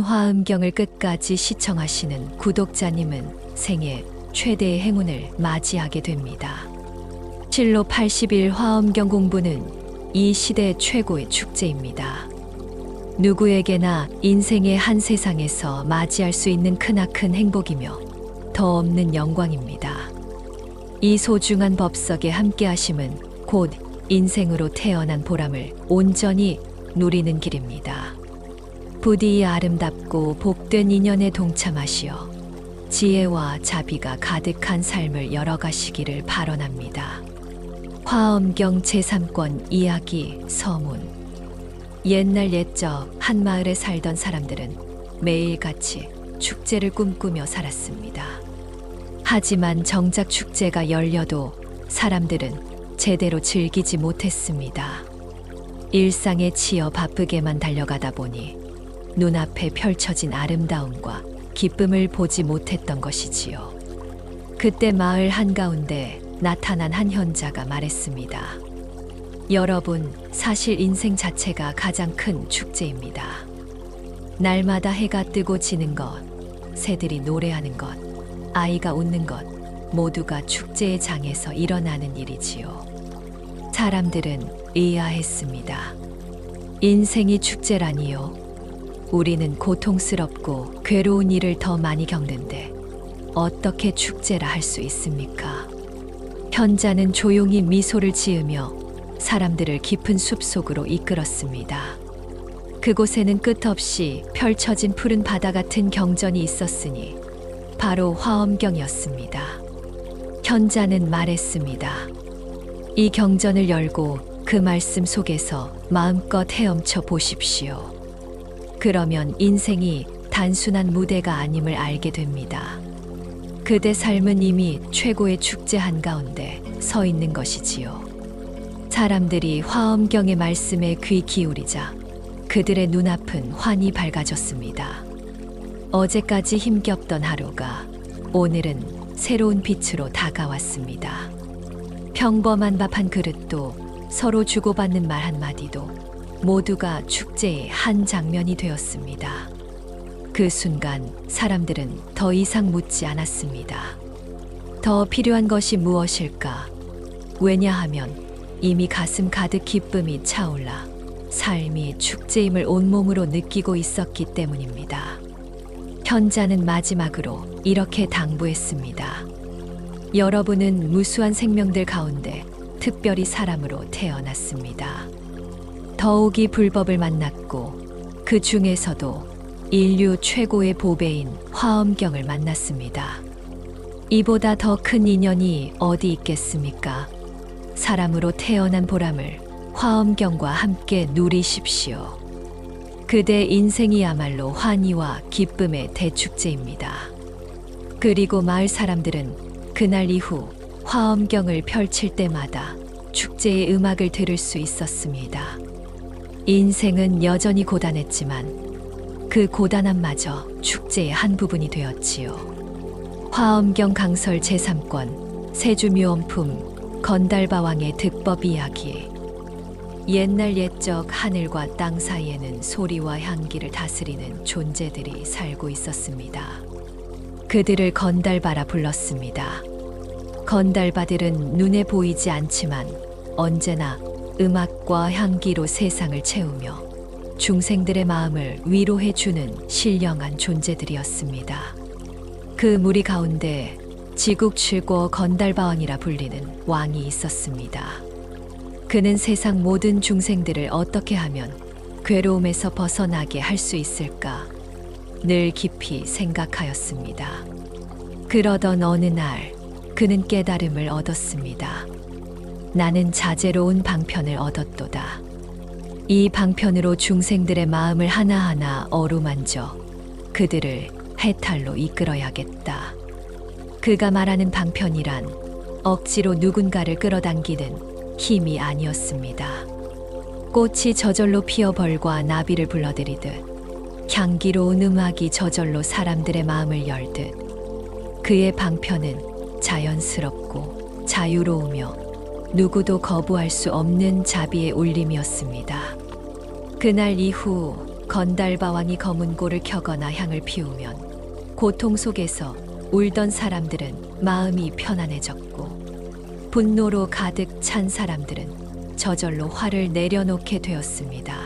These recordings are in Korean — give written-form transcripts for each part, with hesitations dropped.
화엄경을 끝까지 시청하시는 구독자님은 생애 최대의 행운을 맞이하게 됩니다. 실로 80일 화엄경 공부는 이 시대 최고의 축제입니다. 누구에게나 인생의 한 세상에서 맞이할 수 있는 크나큰 행복이며 더 없는 영광입니다. 이 소중한 법석에 함께하심은 곧 인생으로 태어난 보람을 온전히 누리는 길입니다. 부디 아름답고 복된 인연에 동참하시어 지혜와 자비가 가득한 삶을 열어가시기를 발언합니다. 화엄경 제3권 이야기 서문. 옛날 옛적 한 마을에 살던 사람들은 매일같이 축제를 꿈꾸며 살았습니다. 하지만 정작 축제가 열려도 사람들은 제대로 즐기지 못했습니다. 일상에 치여 바쁘게만 달려가다 보니 눈앞에 펼쳐진 아름다움과 기쁨을 보지 못했던 것이지요. 그때 마을 한가운데 나타난 한 현자가 말했습니다. 여러분, 사실 인생 자체가 가장 큰 축제입니다. 날마다 해가 뜨고 지는 것, 새들이 노래하는 것, 아이가 웃는 것, 모두가 축제의 장에서 일어나는 일이지요. 사람들은 의아했습니다. 인생이 축제라니요? 우리는 고통스럽고 괴로운 일을 더 많이 겪는데 어떻게 축제라 할 수 있습니까? 현자는 조용히 미소를 지으며 사람들을 깊은 숲속으로 이끌었습니다. 그곳에는 끝없이 펼쳐진 푸른 바다 같은 경전이 있었으니 바로 화엄경이었습니다. 현자는 말했습니다. 이 경전을 열고 그 말씀 속에서 마음껏 헤엄쳐 보십시오. 그러면 인생이 단순한 무대가 아님을 알게 됩니다. 그대 삶은 이미 최고의 축제 한가운데 서 있는 것이지요. 사람들이 화엄경의 말씀에 귀 기울이자 그들의 눈앞은 환히 밝아졌습니다. 어제까지 힘겹던 하루가 오늘은 새로운 빛으로 다가왔습니다. 평범한 밥 한 그릇도 서로 주고받는 말 한마디도 모두가 축제의 한 장면이 되었습니다. 그 순간 사람들은 더 이상 묻지 않았습니다. 더 필요한 것이 무엇일까? 왜냐하면 이미 가슴 가득 기쁨이 차올라 삶이 축제임을 온몸으로 느끼고 있었기 때문입니다. 현자는 마지막으로 이렇게 당부했습니다. 여러분은 무수한 생명들 가운데 특별히 사람으로 태어났습니다. 더욱이 불법을 만났고 그 중에서도 인류 최고의 보배인 화엄경을 만났습니다. 이보다 더 큰 인연이 어디 있겠습니까? 사람으로 태어난 보람을 화엄경과 함께 누리십시오. 그대 인생이야말로 환희와 기쁨의 대축제입니다. 그리고 마을 사람들은 그날 이후 화엄경을 펼칠 때마다 축제의 음악을 들을 수 있었습니다. 인생은 여전히 고단했지만 그 고단함마저 축제의 한 부분이 되었지요. 화엄경 강설 제3권 세주묘원품 건달바왕의 득법 이야기. 옛날 옛적 하늘과 땅 사이에는 소리와 향기를 다스리는 존재들이 살고 있었습니다. 그들을 건달바라 불렀습니다. 건달바들은 눈에 보이지 않지만 언제나 음악과 향기로 세상을 채우며 중생들의 마음을 위로해주는 신령한 존재들이었습니다. 그 무리 가운데 지국칠고 건달바왕이라 불리는 왕이 있었습니다. 그는 세상 모든 중생들을 어떻게 하면 괴로움에서 벗어나게 할 수 있을까 늘 깊이 생각하였습니다. 그러던 어느 날 그는 깨달음을 얻었습니다. 나는 자제로운 방편을 얻었도다. 이 방편으로 중생들의 마음을 하나하나 어루만져 그들을 해탈로 이끌어야겠다. 그가 말하는 방편이란 억지로 누군가를 끌어당기는 힘이 아니었습니다. 꽃이 저절로 피어 벌과 나비를 불러들이듯 향기로운 음악이 저절로 사람들의 마음을 열듯 그의 방편은 자연스럽고 자유로우며 누구도 거부할 수 없는 자비의 울림이었습니다. 그날 이후 건달바왕이 검은 골을 켜거나 향을 피우면 고통 속에서 울던 사람들은 마음이 편안해졌고 분노로 가득 찬 사람들은 저절로 화를 내려놓게 되었습니다.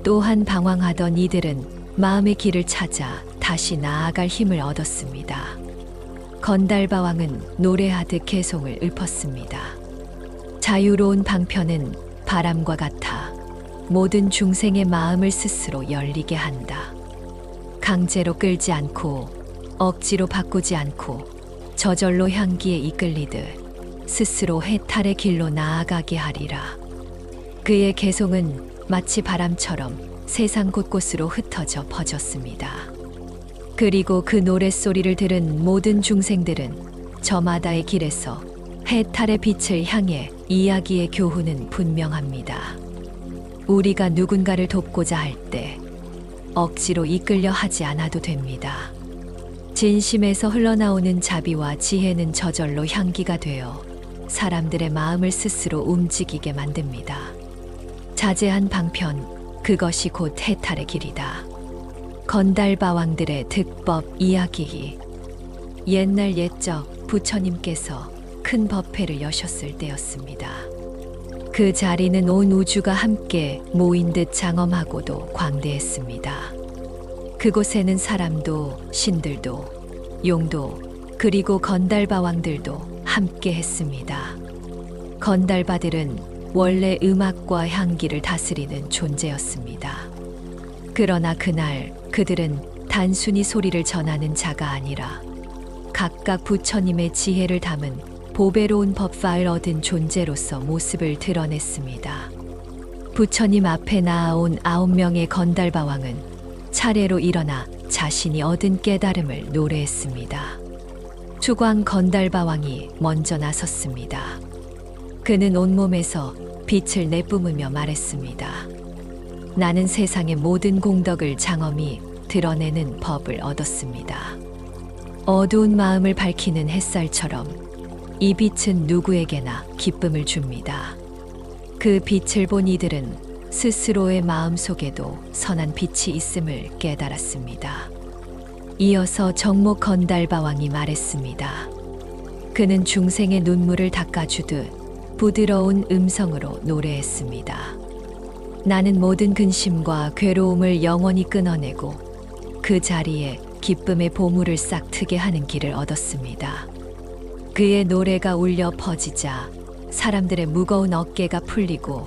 또한 방황하던 이들은 마음의 길을 찾아 다시 나아갈 힘을 얻었습니다. 건달바왕은 노래하듯 개송을 읊었습니다. 자유로운 방편은 바람과 같아 모든 중생의 마음을 스스로 열리게 한다. 강제로 끌지 않고 억지로 바꾸지 않고 저절로 향기에 이끌리듯 스스로 해탈의 길로 나아가게 하리라. 그의 개송은 마치 바람처럼 세상 곳곳으로 흩어져 퍼졌습니다. 그리고 그 노랫소리를 들은 모든 중생들은 저마다의 길에서 해탈의 빛을 향해 이야기의 교훈은 분명합니다. 우리가 누군가를 돕고자 할 때 억지로 이끌려 하지 않아도 됩니다. 진심에서 흘러나오는 자비와 지혜는 저절로 향기가 되어 사람들의 마음을 스스로 움직이게 만듭니다. 자제한 방편, 그것이 곧 해탈의 길이다. 건달바왕들의 득법 이야기. 옛날 옛적 부처님께서 큰 법회를 여셨을 때였습니다. 그 자리는 온 우주가 함께 모인 듯 장엄하고도 광대했습니다. 그곳에는 사람도 신들도 용도 그리고 건달바왕들도 함께 했습니다. 건달바들은 원래 음악과 향기를 다스리는 존재였습니다. 그러나 그날 그들은 단순히 소리를 전하는 자가 아니라 각각 부처님의 지혜를 담은 보배로운 법화를 얻은 존재로서 모습을 드러냈습니다. 부처님 앞에 나아온 9명의 건달바왕은 차례로 일어나 자신이 얻은 깨달음을 노래했습니다. 주광 건달바왕이 먼저 나섰습니다. 그는 온몸에서 빛을 내뿜으며 말했습니다. 나는 세상의 모든 공덕을 장엄히 드러내는 법을 얻었습니다. 어두운 마음을 밝히는 햇살처럼 이 빛은 누구에게나 기쁨을 줍니다. 그 빛을 본 이들은 스스로의 마음 속에도 선한 빛이 있음을 깨달았습니다. 이어서 정목 건달바왕이 말했습니다. 그는 중생의 눈물을 닦아주듯 부드러운 음성으로 노래했습니다. 나는 모든 근심과 괴로움을 영원히 끊어내고 그 자리에 기쁨의 보물을 싹 트게 하는 길을 얻었습니다. 그의 노래가 울려 퍼지자 사람들의 무거운 어깨가 풀리고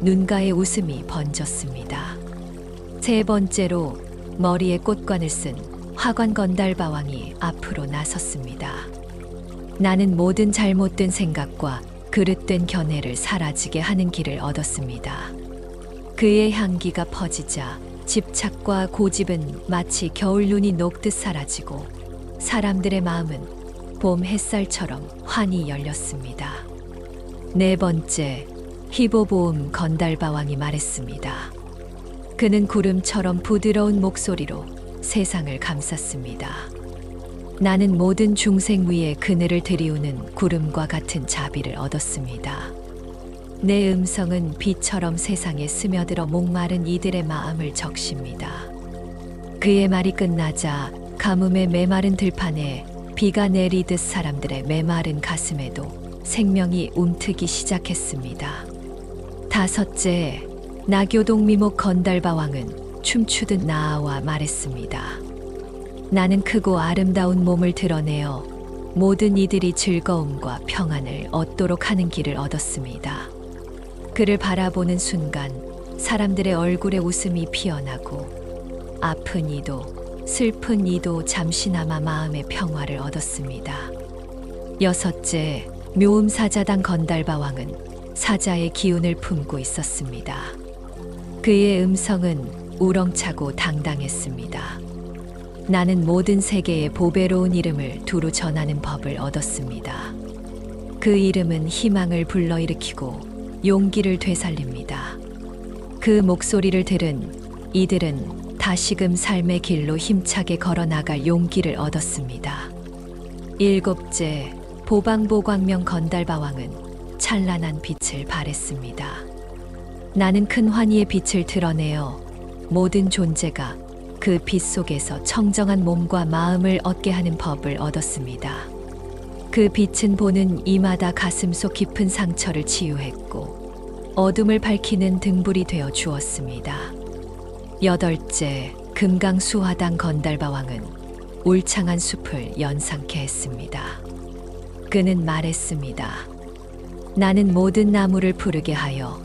눈가에 웃음이 번졌습니다. 세 번째로 머리에 꽃관을 쓴 화관 건달바왕이 앞으로 나섰습니다. 나는 모든 잘못된 생각과 그릇된 견해를 사라지게 하는 길을 얻었습니다. 그의 향기가 퍼지자 집착과 고집은 마치 겨울 눈이 녹듯 사라지고 사람들의 마음은 봄 햇살처럼 환히 열렸습니다. 네 번째, 희보보음 건달바왕이 말했습니다. 그는 구름처럼 부드러운 목소리로 세상을 감쌌습니다. 나는 모든 중생 위에 그늘을 들이우는 구름과 같은 자비를 얻었습니다. 내 음성은 비처럼 세상에 스며들어 목마른 이들의 마음을 적십니다. 그의 말이 끝나자 가뭄의 메마른 들판에 비가 내리듯 사람들의 메마른 가슴에도 생명이 움트기 시작했습니다. 다섯째, 나교동 미목 건달바왕은 춤추듯 나아와 말했습니다. 나는 크고 아름다운 몸을 드러내어 모든 이들이 즐거움과 평안을 얻도록 하는 길을 얻었습니다. 그를 바라보는 순간 사람들의 얼굴에 웃음이 피어나고 아픈 이도 슬픈 이도 잠시나마 마음의 평화를 얻었습니다. 여섯째, 묘음사자당 건달바왕은 사자의 기운을 품고 있었습니다. 그의 음성은 우렁차고 당당했습니다. 나는 모든 세계의 보배로운 이름을 두루 전하는 법을 얻었습니다. 그 이름은 희망을 불러일으키고 용기를 되살립니다. 그 목소리를 들은 이들은 다시금 삶의 길로 힘차게 걸어나갈 용기를 얻었습니다. 일곱째, 보방보광명 건달바왕은 찬란한 빛을 발했습니다. 나는 큰 환희의 빛을 드러내어 모든 존재가 그 빛 속에서 청정한 몸과 마음을 얻게 하는 법을 얻었습니다. 그 빛은 보는 이마다 가슴속 깊은 상처를 치유했고 어둠을 밝히는 등불이 되어 주었습니다. 여덟째, 금강수화당 건달바왕은 울창한 숲을 연상케 했습니다. 그는 말했습니다. 나는 모든 나무를 푸르게 하여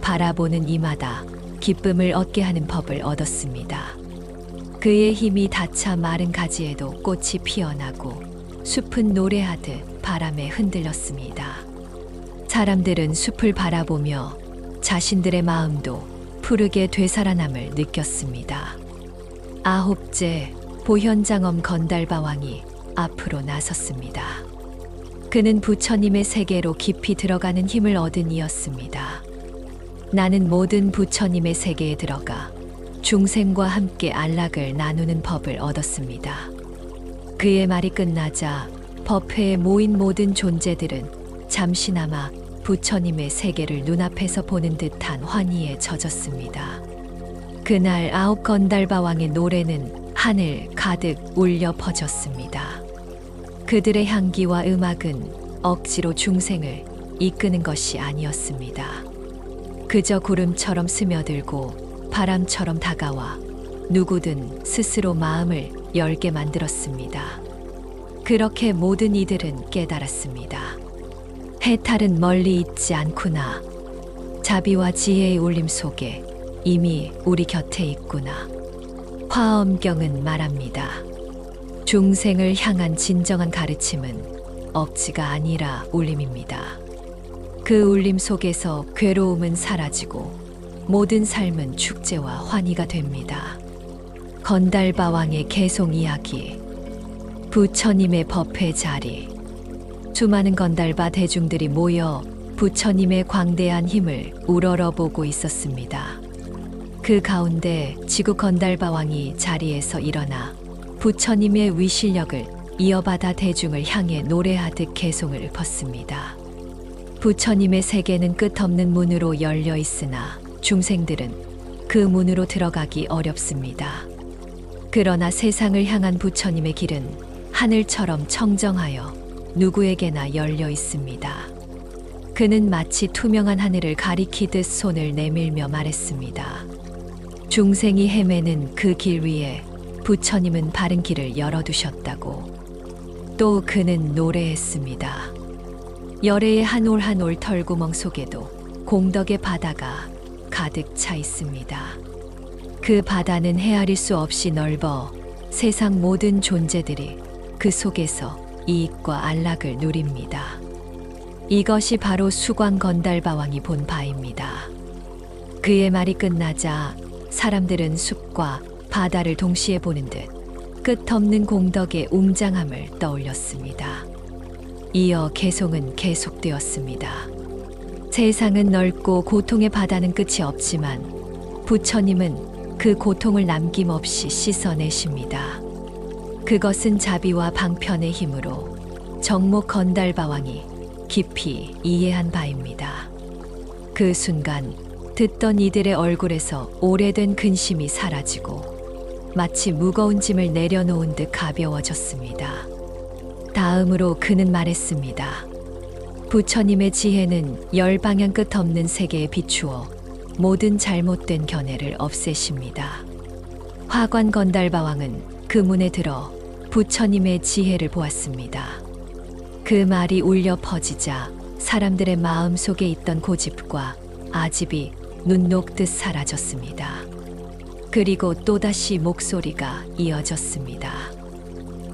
바라보는 이마다 기쁨을 얻게 하는 법을 얻었습니다. 그의 힘이 닿자 마른 가지에도 꽃이 피어나고 숲은 노래하듯 바람에 흔들렸습니다. 사람들은 숲을 바라보며 자신들의 마음도 푸르게 되살아남을 느꼈습니다. 아홉째, 보현장엄 건달바왕이 앞으로 나섰습니다. 그는 부처님의 세계로 깊이 들어가는 힘을 얻은 이였습니다. 나는 모든 부처님의 세계에 들어가 중생과 함께 안락을 나누는 법을 얻었습니다. 그의 말이 끝나자 법회에 모인 모든 존재들은 잠시나마 부처님의 세계를 눈앞에서 보는 듯한 환희에 젖었습니다. 그날 아홉 건달바왕의 노래는 하늘 가득 울려 퍼졌습니다. 그들의 향기와 음악은 억지로 중생을 이끄는 것이 아니었습니다. 그저 구름처럼 스며들고 바람처럼 다가와 누구든 스스로 마음을 열게 만들었습니다. 그렇게 모든 이들은 깨달았습니다. 해탈은 멀리 있지 않구나. 자비와 지혜의 울림 속에 이미 우리 곁에 있구나. 화엄경은 말합니다. 중생을 향한 진정한 가르침은 억지가 아니라 울림입니다. 그 울림 속에서 괴로움은 사라지고 모든 삶은 축제와 환희가 됩니다. 건달바왕의 개송 이야기. 부처님의 법회 자리. 수많은 건달바 대중들이 모여 부처님의 광대한 힘을 우러러보고 있었습니다. 그 가운데 지구 건달바왕이 자리에서 일어나 부처님의 위실력을 이어받아 대중을 향해 노래하듯 개송을 읊었습니다. 부처님의 세계는 끝없는 문으로 열려 있으나 중생들은 그 문으로 들어가기 어렵습니다. 그러나 세상을 향한 부처님의 길은 하늘처럼 청정하여 누구에게나 열려 있습니다. 그는 마치 투명한 하늘을 가리키듯 손을 내밀며 말했습니다. 중생이 헤매는 그 길 위에 부처님은 바른 길을 열어두셨다고. 또 그는 노래했습니다. 열애의 한 올 한 올 털구멍 속에도 공덕의 바다가 가득 차 있습니다. 그 바다는 헤아릴 수 없이 넓어 세상 모든 존재들이 그 속에서 이익과 안락을 누립니다. 이것이 바로 수광 건달바왕이 본 바입니다. 그의 말이 끝나자 사람들은 숲과 바다를 동시에 보는 듯 끝없는 공덕의 웅장함을 떠올렸습니다. 이어 개송은 계속되었습니다. 세상은 넓고 고통의 바다는 끝이 없지만 부처님은 그 고통을 남김없이 씻어내십니다. 그것은 자비와 방편의 힘으로 정목 건달바왕이 깊이 이해한 바입니다. 그 순간 듣던 이들의 얼굴에서 오래된 근심이 사라지고 마치 무거운 짐을 내려놓은 듯 가벼워졌습니다. 다음으로 그는 말했습니다. 부처님의 지혜는 열 방향 끝없는 세계에 비추어 모든 잘못된 견해를 없애십니다. 화관 건달바왕은 그 문에 들어 부처님의 지혜를 보았습니다. 그 말이 울려 퍼지자 사람들의 마음 속에 있던 고집과 아집이 눈 녹듯 사라졌습니다. 그리고 또다시 목소리가 이어졌습니다.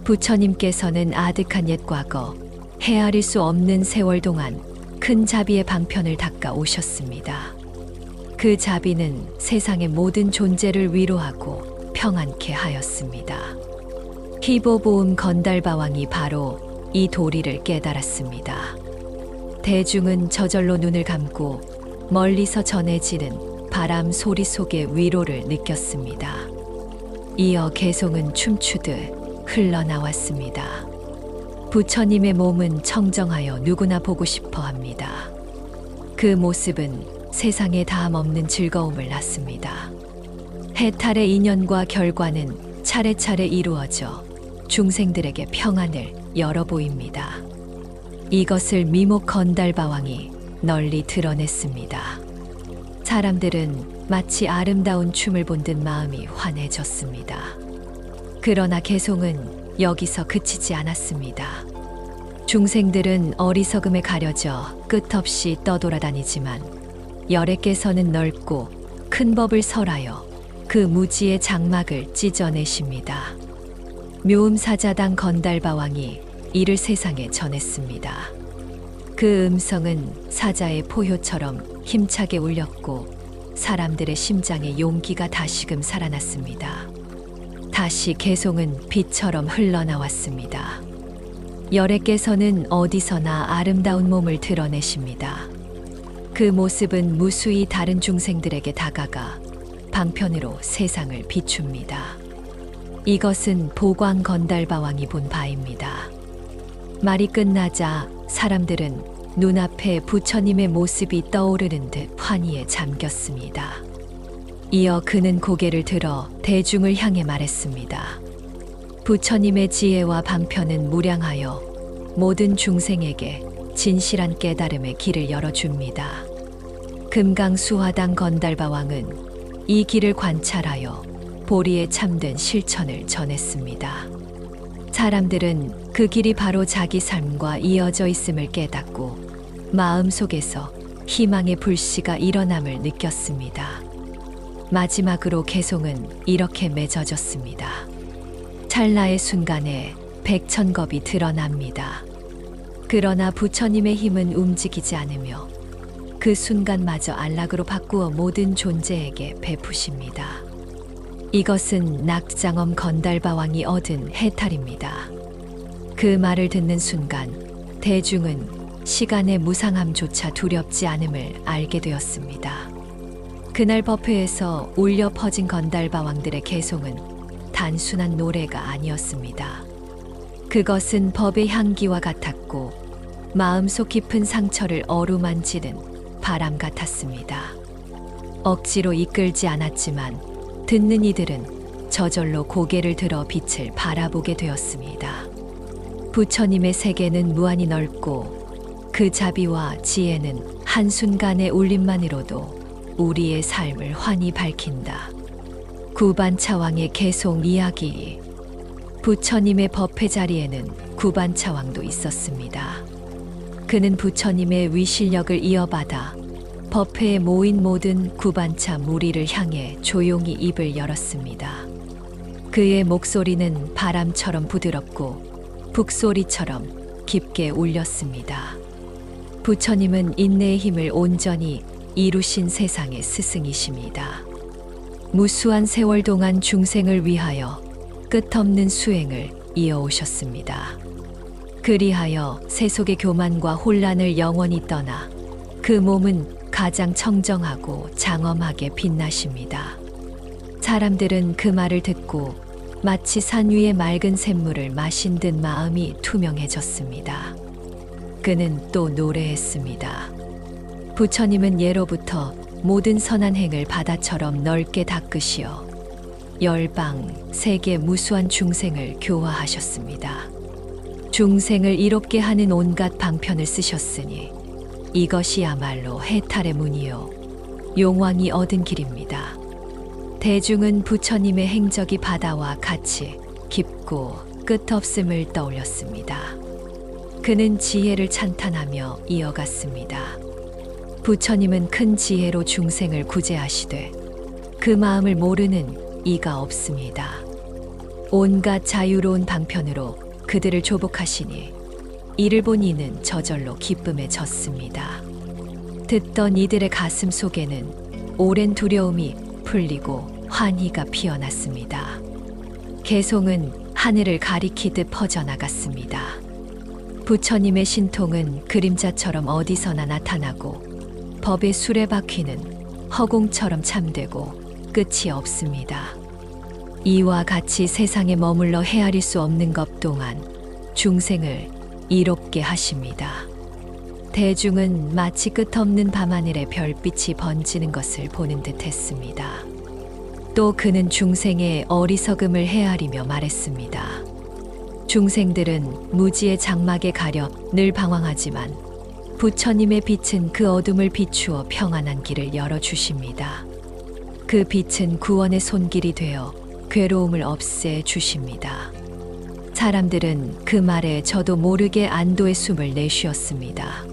부처님께서는 아득한 옛 과거, 헤아릴 수 없는 세월 동안 큰 자비의 방편을 닦아 오셨습니다. 그 자비는 세상의 모든 존재를 위로하고 평안케 하였습니다. 희보보음 건달바왕이 바로 이 도리를 깨달았습니다. 대중은 저절로 눈을 감고 멀리서 전해지는 바람 소리 속의 위로를 느꼈습니다. 이어 개송은 춤추듯 흘러나왔습니다. 부처님의 몸은 청정하여 누구나 보고 싶어 합니다. 그 모습은 세상에 다함없는 즐거움을 낳습니다. 해탈의 인연과 결과는 차례차례 이루어져 중생들에게 평안을 열어 보입니다. 이것을 미목 건달바왕이 널리 드러냈습니다. 사람들은 마치 아름다운 춤을 본 듯 마음이 환해졌습니다. 그러나 개송은 여기서 그치지 않았습니다. 중생들은 어리석음에 가려져 끝없이 떠돌아다니지만 열애께서는 넓고 큰 법을 설하여 그 무지의 장막을 찢어내십니다. 묘음사자당 건달바왕이 이를 세상에 전했습니다. 그 음성은 사자의 포효처럼 힘차게 울렸고 사람들의 심장에 용기가 다시금 살아났습니다. 다시 개송은 빛처럼 흘러나왔습니다. 열애께서는 어디서나 아름다운 몸을 드러내십니다. 그 모습은 무수히 다른 중생들에게 다가가 방편으로 세상을 비춥니다. 이것은 보광 건달바왕이 본 바입니다. 말이 끝나자 사람들은 눈앞에 부처님의 모습이 떠오르는 듯 환희에 잠겼습니다. 이어 그는 고개를 들어 대중을 향해 말했습니다. 부처님의 지혜와 방편은 무량하여 모든 중생에게 진실한 깨달음의 길을 열어줍니다. 금강수화당 건달바왕은 이 길을 관찰하여 보리에 참된 실천을 전했습니다. 사람들은 그 길이 바로 자기 삶과 이어져 있음을 깨닫고 마음속에서 희망의 불씨가 일어남을 느꼈습니다. 마지막으로 개송은 이렇게 맺어졌습니다. 찰나의 순간에 백천겁이 드러납니다. 그러나 부처님의 힘은 움직이지 않으며 그 순간마저 안락으로 바꾸어 모든 존재에게 베푸십니다. 이것은 낙장엄 건달바왕이 얻은 해탈입니다. 그 말을 듣는 순간 대중은 시간의 무상함조차 두렵지 않음을 알게 되었습니다. 그날 법회에서 울려 퍼진 건달바왕들의 개송은 단순한 노래가 아니었습니다. 그것은 법의 향기와 같았고 마음속 깊은 상처를 어루만지는 바람 같았습니다. 억지로 이끌지 않았지만 듣는 이들은 저절로 고개를 들어 빛을 바라보게 되었습니다. 부처님의 세계는 무한히 넓고 그 자비와 지혜는 한순간의 울림만으로도 우리의 삶을 환히 밝힌다. 구반차왕의 개송 이야기. 부처님의 법회 자리에는 구반차왕도 있었습니다. 그는 부처님의 위실력을 이어받아 법회에 모인 모든 구반차 무리를 향해 조용히 입을 열었습니다. 그의 목소리는 바람처럼 부드럽고 북소리처럼 깊게 울렸습니다. 부처님은 인내의 힘을 온전히 이루신 세상의 스승이십니다. 무수한 세월 동안 중생을 위하여 끝없는 수행을 이어오셨습니다. 그리하여 세속의 교만과 혼란을 영원히 떠나 그 몸은 가장 청정하고 장엄하게 빛나십니다. 사람들은 그 말을 듣고 마치 산 위의 맑은 샘물을 마신 듯 마음이 투명해졌습니다. 그는 또 노래했습니다. 부처님은 예로부터 모든 선한 행을 바다처럼 넓게 닦으시어 열방, 세계 무수한 중생을 교화하셨습니다. 중생을 이롭게 하는 온갖 방편을 쓰셨으니 이것이야말로 해탈의 문이요 용왕이 얻은 길입니다. 대중은 부처님의 행적이 바다와 같이 깊고 끝없음을 떠올렸습니다. 그는 지혜를 찬탄하며 이어갔습니다. 부처님은 큰 지혜로 중생을 구제하시되 그 마음을 모르는 이가 없습니다. 온갖 자유로운 방편으로 그들을 조복하시니 이를 본 이는 저절로 기쁨에 젖습니다. 듣던 이들의 가슴 속에는 오랜 두려움이 풀리고 환희가 피어났습니다. 개송은 하늘을 가리키듯 퍼져나갔습니다. 부처님의 신통은 그림자처럼 어디서나 나타나고 법의 수레바퀴는 허공처럼 참되고 끝이 없습니다. 이와 같이 세상에 머물러 헤아릴 수 없는 것 동안 중생을 이롭게 하십니다. 대중은 마치 끝없는 밤하늘에 별빛이 번지는 것을 보는 듯 했습니다. 또 그는 중생의 어리석음을 헤아리며 말했습니다. 중생들은 무지의 장막에 가려 늘 방황하지만 부처님의 빛은 그 어둠을 비추어 평안한 길을 열어주십니다. 그 빛은 구원의 손길이 되어 괴로움을 없애 주십니다. 사람들은 그 말에 저도 모르게 안도의 숨을 내쉬었습니다.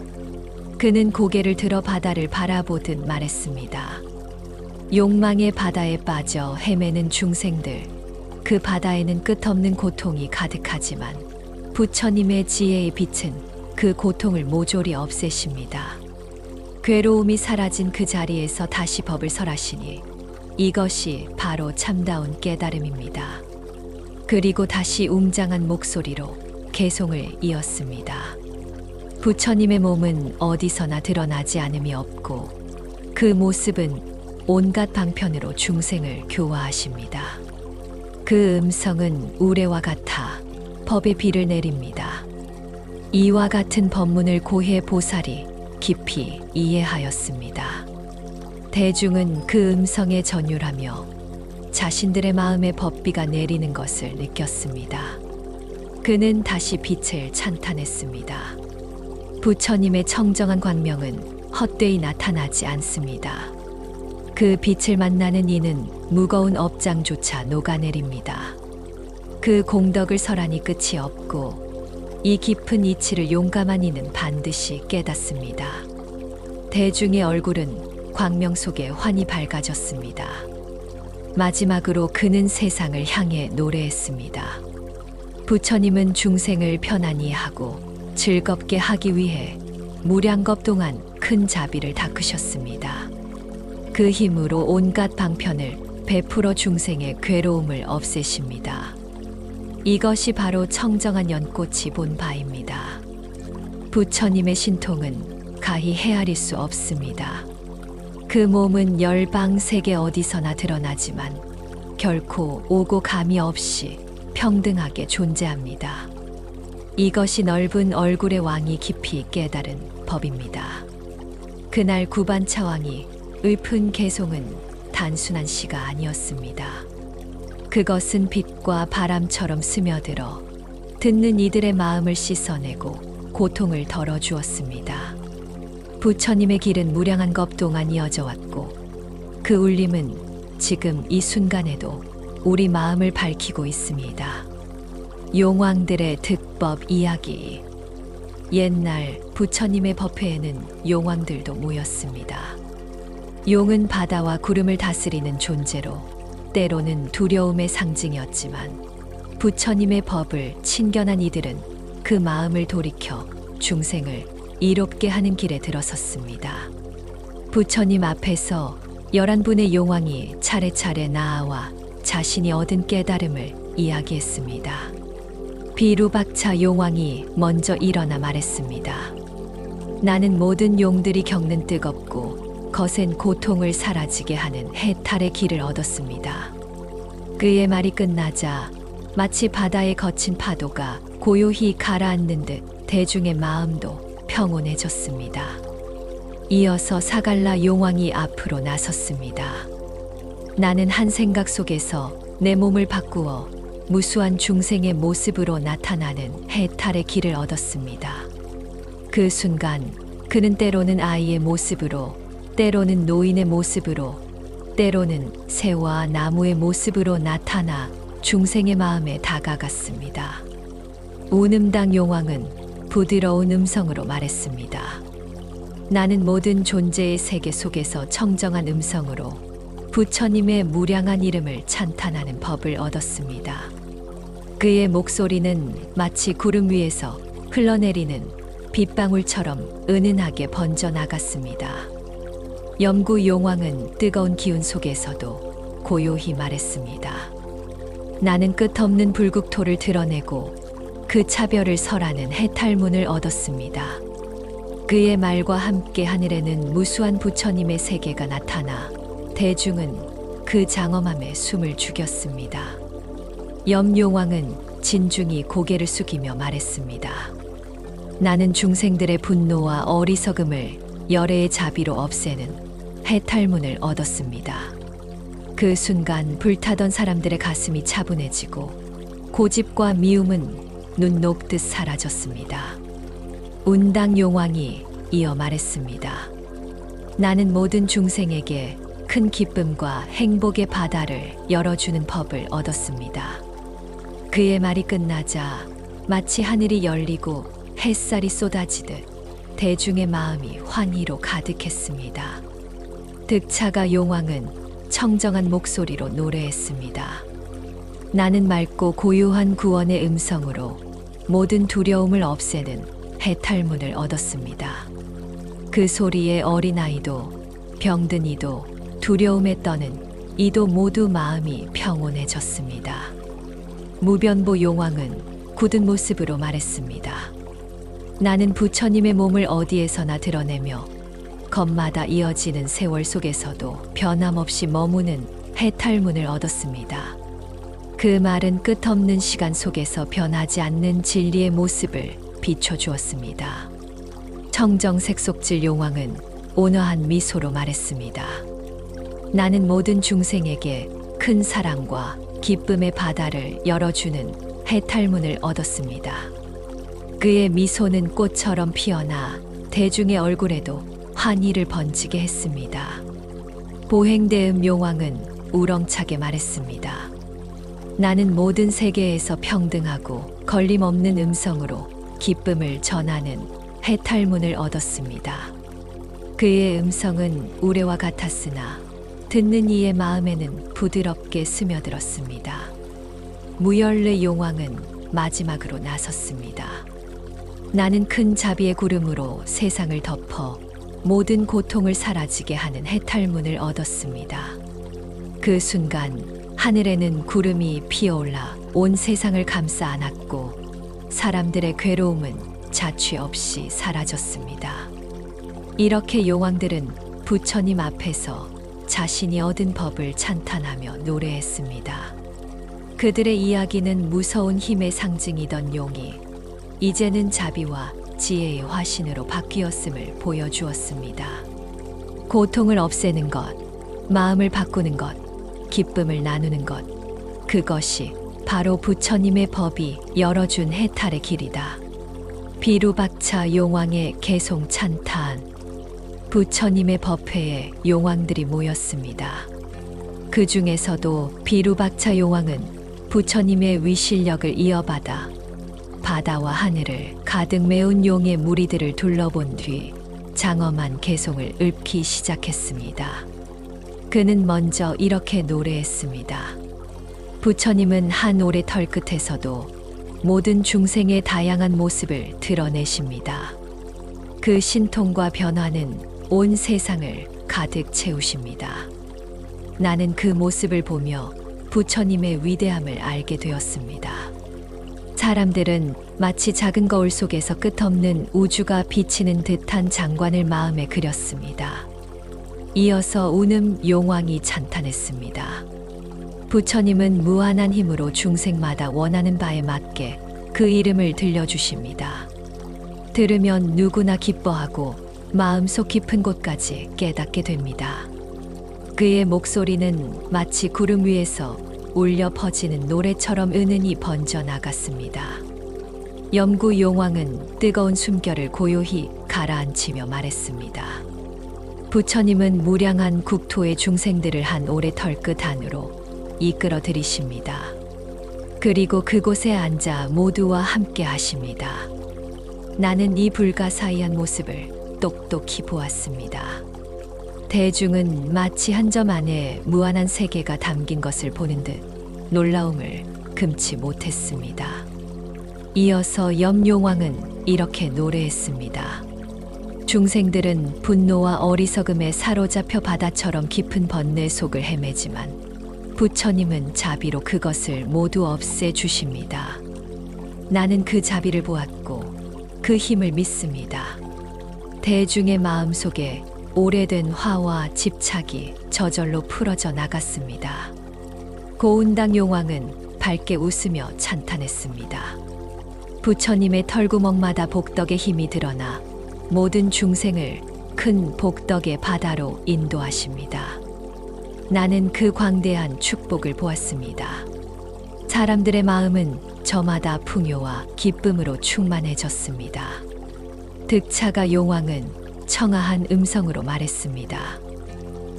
그는 고개를 들어 바다를 바라보듯 말했습니다. 욕망의 바다에 빠져 헤매는 중생들, 그 바다에는 끝없는 고통이 가득하지만 부처님의 지혜의 빛은 그 고통을 모조리 없애십니다. 괴로움이 사라진 그 자리에서 다시 법을 설하시니 이것이 바로 참다운 깨달음입니다. 그리고 다시 웅장한 목소리로 개송을 이었습니다. 부처님의 몸은 어디서나 드러나지 않음이 없고 그 모습은 온갖 방편으로 중생을 교화하십니다. 그 음성은 우레와 같아 법의 비를 내립니다. 이와 같은 법문을 고해 보살이 깊이 이해하였습니다. 대중은 그 음성에 전율하며 자신들의 마음에 법비가 내리는 것을 느꼈습니다. 그는 다시 빛을 찬탄했습니다. 부처님의 청정한 광명은 헛되이 나타나지 않습니다. 그 빛을 만나는 이는 무거운 업장조차 녹아내립니다. 그 공덕을 설하니 끝이 없고 이 깊은 이치를 용감한 이는 반드시 깨닫습니다. 대중의 얼굴은 광명 속에 환히 밝아졌습니다. 마지막으로 그는 세상을 향해 노래했습니다. 부처님은 중생을 편안히 하고 즐겁게 하기 위해 무량겁 동안 큰 자비를 닦으셨습니다. 그 힘으로 온갖 방편을 베풀어 중생의 괴로움을 없애십니다. 이것이 바로 청정한 연꽃이 본 바입니다. 부처님의 신통은 가히 헤아릴 수 없습니다. 그 몸은 열방 세계 어디서나 드러나지만 결코 오고 감이 없이 평등하게 존재합니다. 이것이 넓은 얼굴의 왕이 깊이 깨달은 법입니다. 그날 구반차왕이 읊은 개송은 단순한 시가 아니었습니다. 그것은 빛과 바람처럼 스며들어 듣는 이들의 마음을 씻어내고 고통을 덜어주었습니다. 부처님의 길은 무량한 겁 동안 이어져 왔고 그 울림은 지금 이 순간에도 우리 마음을 밝히고 있습니다. 용왕들의 득법 이야기. 옛날 부처님의 법회에는 용왕들도 모였습니다. 용은 바다와 구름을 다스리는 존재로 때로는 두려움의 상징이었지만 부처님의 법을 친견한 이들은 그 마음을 돌이켜 중생을 이롭게 하는 길에 들어섰습니다. 부처님 앞에서 11분의 용왕이 차례차례 나아와 자신이 얻은 깨달음을 이야기했습니다. 비루박차 용왕이 먼저 일어나 말했습니다. 나는 모든 용들이 겪는 뜨겁고 거센 고통을 사라지게 하는 해탈의 길을 얻었습니다. 그의 말이 끝나자 마치 바다의 거친 파도가 고요히 가라앉는 듯 대중의 마음도 평온해졌습니다. 이어서 사갈라 용왕이 앞으로 나섰습니다. 나는 한 생각 속에서 내 몸을 바꾸어 무수한 중생의 모습으로 나타나는 해탈의 길을 얻었습니다. 그 순간 그는 때로는 아이의 모습으로, 때로는 노인의 모습으로, 때로는 새와 나무의 모습으로 나타나 중생의 마음에 다가갔습니다. 운음당 용왕은 부드러운 음성으로 말했습니다. 나는 모든 존재의 세계 속에서 청정한 음성으로 부처님의 무량한 이름을 찬탄하는 법을 얻었습니다. 그의 목소리는 마치 구름 위에서 흘러내리는 빗방울처럼 은은하게 번져나갔습니다. 염구 용왕은 뜨거운 기운 속에서도 고요히 말했습니다. 나는 끝없는 불국토를 드러내고 그 차별을 설하는 해탈문을 얻었습니다. 그의 말과 함께 하늘에는 무수한 부처님의 세계가 나타나 대중은 그 장엄함에 숨을 죽였습니다. 염용왕은 진중히 고개를 숙이며 말했습니다. 나는 중생들의 분노와 어리석음을 열애의 자비로 없애는 해탈문을 얻었습니다. 그 순간 불타던 사람들의 가슴이 차분해지고 고집과 미움은 눈 녹듯 사라졌습니다. 운당 용왕이 이어 말했습니다. 나는 모든 중생에게 큰 기쁨과 행복의 바다를 열어주는 법을 얻었습니다. 그의 말이 끝나자 마치 하늘이 열리고 햇살이 쏟아지듯 대중의 마음이 환희로 가득했습니다. 득차가 용왕은 청정한 목소리로 노래했습니다. 나는 맑고 고요한 구원의 음성으로 모든 두려움을 없애는 해탈문을 얻었습니다. 그 소리에 어린아이도 병든 이도 두려움에 떠는 이도 모두 마음이 평온해졌습니다. 무변보 용왕은 굳은 모습으로 말했습니다. 나는 부처님의 몸을 어디에서나 드러내며 검마다 이어지는 세월 속에서도 변함없이 머무는 해탈문을 얻었습니다. 그 말은 끝없는 시간 속에서 변하지 않는 진리의 모습을 비춰주었습니다. 청정색 속질 용왕은 온화한 미소로 말했습니다. 나는 모든 중생에게 큰 사랑과 기쁨의 바다를 열어주는 해탈문을 얻었습니다. 그의 미소는 꽃처럼 피어나 대중의 얼굴에도 환희를 번지게 했습니다. 보행대음 용왕은 우렁차게 말했습니다. 나는 모든 세계에서 평등하고 걸림없는 음성으로 기쁨을 전하는 해탈문을 얻었습니다. 그의 음성은 우레와 같았으나 듣는 이의 마음에는 부드럽게 스며들었습니다. 무열레 용왕은 마지막으로 나섰습니다. 나는 큰 자비의 구름으로 세상을 덮어 모든 고통을 사라지게 하는 해탈문을 얻었습니다. 그 순간 하늘에는 구름이 피어올라 온 세상을 감싸 안았고 사람들의 괴로움은 자취 없이 사라졌습니다. 이렇게 용왕들은 부처님 앞에서 자신이 얻은 법을 찬탄하며 노래했습니다. 그들의 이야기는 무서운 힘의 상징이던 용이 이제는 자비와 지혜의 화신으로 바뀌었음을 보여주었습니다. 고통을 없애는 것, 마음을 바꾸는 것, 기쁨을 나누는 것, 그것이 바로 부처님의 법이 열어준 해탈의 길이다. 비루박차 용왕의 개송 찬탄. 부처님의 법회에 용왕들이 모였습니다. 그 중에서도 비루박차 용왕은 부처님의 위실력을 이어받아 바다와 하늘을 가득 메운 용의 무리들을 둘러본 뒤 장엄한 개송을 읊기 시작했습니다. 그는 먼저 이렇게 노래했습니다. 부처님은 한 오래 털 끝에서도 모든 중생의 다양한 모습을 드러내십니다. 그 신통과 변화는 온 세상을 가득 채우십니다. 나는 그 모습을 보며 부처님의 위대함을 알게 되었습니다. 사람들은 마치 작은 거울 속에서 끝없는 우주가 비치는 듯한 장관을 마음에 그렸습니다. 이어서 운음 용왕이 찬탄했습니다. 부처님은 무한한 힘으로 중생마다 원하는 바에 맞게 그 이름을 들려주십니다. 들으면 누구나 기뻐하고 마음속 깊은 곳까지 깨닫게 됩니다. 그의 목소리는 마치 구름 위에서 울려 퍼지는 노래처럼 은은히 번져나갔습니다. 염구 용왕은 뜨거운 숨결을 고요히 가라앉히며 말했습니다. 부처님은 무량한 국토의 중생들을 한 오래 털끝 안으로 이끌어 들이십니다. 그리고 그곳에 앉아 모두와 함께 하십니다. 나는 이 불가사의한 모습을 똑똑히 보았습니다. 대중은 마치 한 점 안에 무한한 세계가 담긴 것을 보는 듯 놀라움을 금치 못했습니다. 이어서 염용왕은 이렇게 노래했습니다. 중생들은 분노와 어리석음에 사로잡혀 바다처럼 깊은 번뇌 속을 헤매지만 부처님은 자비로 그것을 모두 없애 주십니다. 나는 그 자비를 보았고 그 힘을 믿습니다. 대중의 마음 속에 오래된 화와 집착이 저절로 풀어져 나갔습니다. 고운당 용왕은 밝게 웃으며 찬탄했습니다. 부처님의 털구멍마다 복덕의 힘이 드러나 모든 중생을 큰 복덕의 바다로 인도하십니다. 나는 그 광대한 축복을 보았습니다. 사람들의 마음은 저마다 풍요와 기쁨으로 충만해졌습니다. 득차가 용왕은 청아한 음성으로 말했습니다.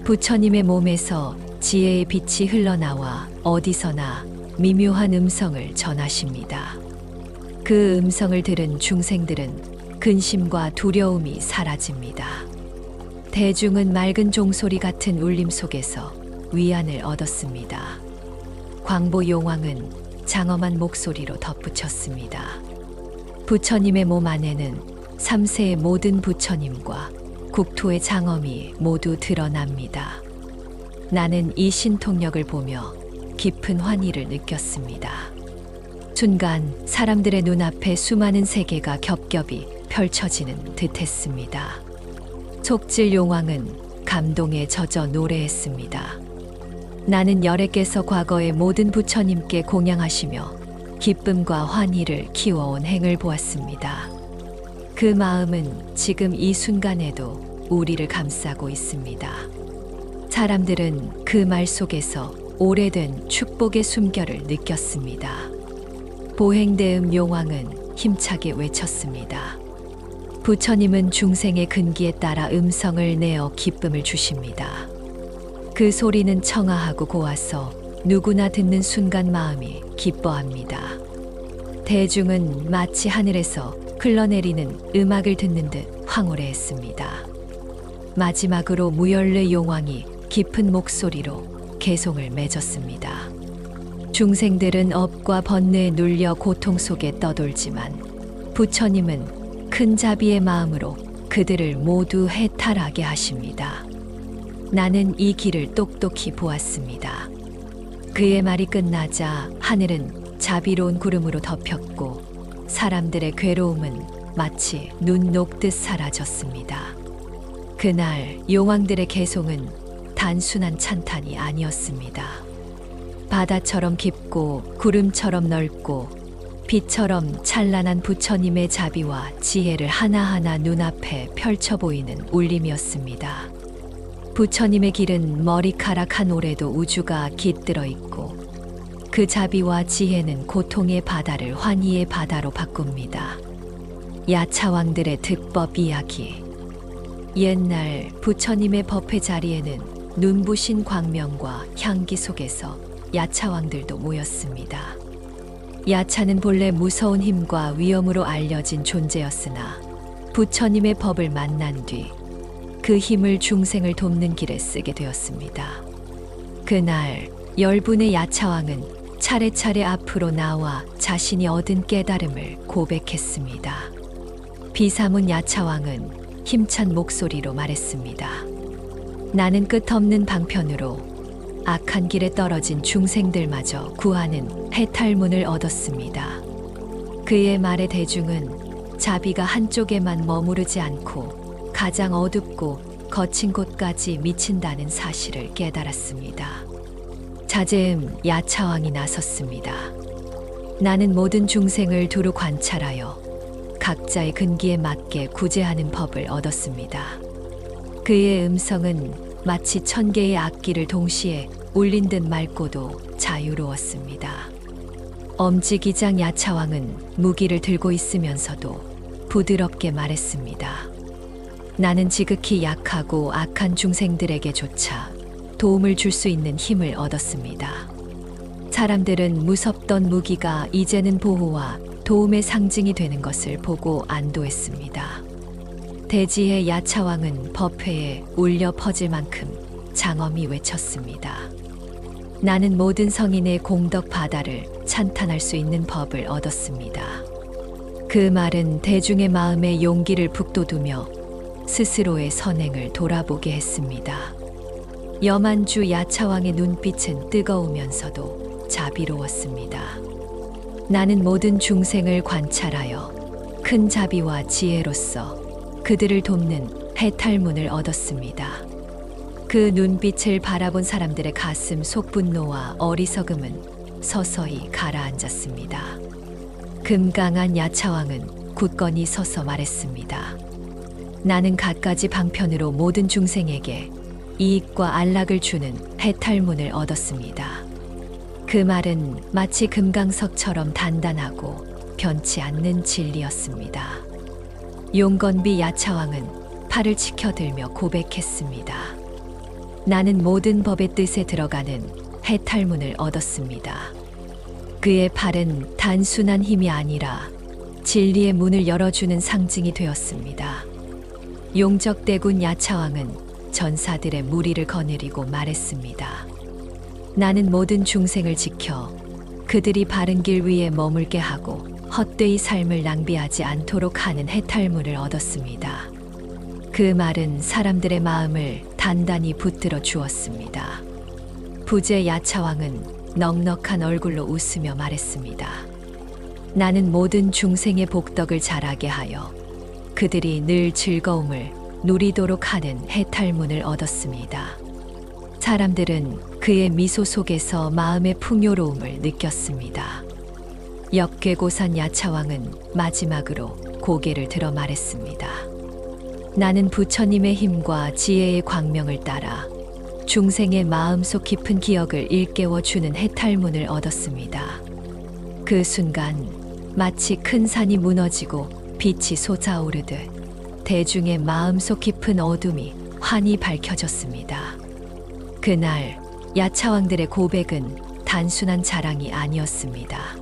부처님의 몸에서 지혜의 빛이 흘러나와 어디서나 미묘한 음성을 전하십니다. 그 음성을 들은 중생들은 근심과 두려움이 사라집니다. 대중은 맑은 종소리 같은 울림 속에서 위안을 얻었습니다. 광보 용왕은 장엄한 목소리로 덧붙였습니다. 부처님의 몸 안에는 3세의 모든 부처님과 국토의 장엄이 모두 드러납니다. 나는 이 신통력을 보며 깊은 환희를 느꼈습니다. 순간 사람들의 눈앞에 수많은 세계가 겹겹이 펼쳐지는 듯했습니다. 속질 용왕은 감동에 젖어 노래했습니다. 나는 열애께서 과거의 모든 부처님께 공양하시며 기쁨과 환희를 키워온 행을 보았습니다. 그 마음은 지금 이 순간에도 우리를 감싸고 있습니다. 사람들은 그 말 속에서 오래된 축복의 숨결을 느꼈습니다. 보행대음 용왕은 힘차게 외쳤습니다. 부처님은 중생의 근기에 따라 음성을 내어 기쁨을 주십니다. 그 소리는 청아하고 고와서 누구나 듣는 순간 마음이 기뻐합니다. 대중은 마치 하늘에서 흘러내리는 음악을 듣는 듯 황홀해했습니다. 마지막으로 무열르 용왕이 깊은 목소리로 개송을 맺었습니다. 중생들은 업과 번뇌에 눌려 고통 속에 떠돌지만 부처님은 큰 자비의 마음으로 그들을 모두 해탈하게 하십니다. 나는 이 길을 똑똑히 보았습니다. 그의 말이 끝나자 하늘은 자비로운 구름으로 덮였고 사람들의 괴로움은 마치 눈 녹듯 사라졌습니다. 그날 용왕들의 개송은 단순한 찬탄이 아니었습니다. 바다처럼 깊고 구름처럼 넓고 빛처럼 찬란한 부처님의 자비와 지혜를 하나하나 눈앞에 펼쳐 보이는 울림이었습니다. 부처님의 길은 머리카락 한 올에도 우주가 깃들어 있고 그 자비와 지혜는 고통의 바다를 환희의 바다로 바꿉니다. 야차왕들의 득법 이야기. 옛날 부처님의 법회 자리에는 눈부신 광명과 향기 속에서 야차왕들도 모였습니다. 야차는 본래 무서운 힘과 위엄으로 알려진 존재였으나 부처님의 법을 만난 뒤 그 힘을 중생을 돕는 길에 쓰게 되었습니다. 그날 10분의 야차왕은 차례차례 앞으로 나와 자신이 얻은 깨달음을 고백했습니다. 비사문 야차왕은 힘찬 목소리로 말했습니다. 나는 끝없는 방편으로 악한 길에 떨어진 중생들마저 구하는 해탈문을 얻었습니다. 그의 말에 대중은 자비가 한쪽에만 머무르지 않고 가장 어둡고 거친 곳까지 미친다는 사실을 깨달았습니다. 자제음 야차왕이 나섰습니다. 나는 모든 중생을 두루 관찰하여 각자의 근기에 맞게 구제하는 법을 얻었습니다. 그의 음성은 마치 1000개의 악기를 동시에 울린 듯 맑고도 자유로웠습니다. 엄지기장 야차왕은 무기를 들고 있으면서도 부드럽게 말했습니다. 나는 지극히 약하고 악한 중생들에게조차 도움을 줄 수 있는 힘을 얻었습니다. 사람들은 무섭던 무기가 이제는 보호와 도움의 상징이 되는 것을 보고 안도했습니다. 대지의 야차왕은 법회에 울려 퍼질 만큼 장엄히 외쳤습니다. 나는 모든 성인의 공덕 바다를 찬탄할 수 있는 법을 얻었습니다. 그 말은 대중의 마음에 용기를 북돋우며 스스로의 선행을 돌아보게 했습니다. 여만주 야차왕의 눈빛은 뜨거우면서도 자비로웠습니다. 나는 모든 중생을 관찰하여 큰 자비와 지혜로서 그들을 돕는 해탈문을 얻었습니다. 그 눈빛을 바라본 사람들의 가슴 속 분노와 어리석음은 서서히 가라앉았습니다. 금강한 야차왕은 굳건히 서서 말했습니다. 나는 갖가지 방편으로 모든 중생에게 이익과 안락을 주는 해탈문을 얻었습니다. 그 말은 마치 금강석처럼 단단하고 변치 않는 진리였습니다. 용건비 야차왕은 팔을 치켜들며 고백했습니다. 나는 모든 법의 뜻에 들어가는 해탈문을 얻었습니다. 그의 팔은 단순한 힘이 아니라 진리의 문을 열어주는 상징이 되었습니다. 용적대군 야차왕은 전사들의 무리를 거느리고 말했습니다. 나는 모든 중생을 지켜 그들이 바른 길 위에 머물게 하고 헛되이 삶을 낭비하지 않도록 하는 해탈문을 얻었습니다. 그 말은 사람들의 마음을 단단히 붙들어 주었습니다. 부제 야차왕은 넉넉한 얼굴로 웃으며 말했습니다. 나는 모든 중생의 복덕을 자라게 하여 그들이 늘 즐거움을 누리도록 하는 해탈문을 얻었습니다. 사람들은 그의 미소 속에서 마음의 풍요로움을 느꼈습니다. 역괴고산 야차왕은 마지막으로 고개를 들어 말했습니다. 나는 부처님의 힘과 지혜의 광명을 따라 중생의 마음속 깊은 기억을 일깨워 주는 해탈문을 얻었습니다. 그 순간 마치 큰 산이 무너지고 빛이 솟아오르듯 대중의 마음속 깊은 어둠이 환히 밝혀졌습니다. 그날 야차왕들의 고백은 단순한 자랑이 아니었습니다.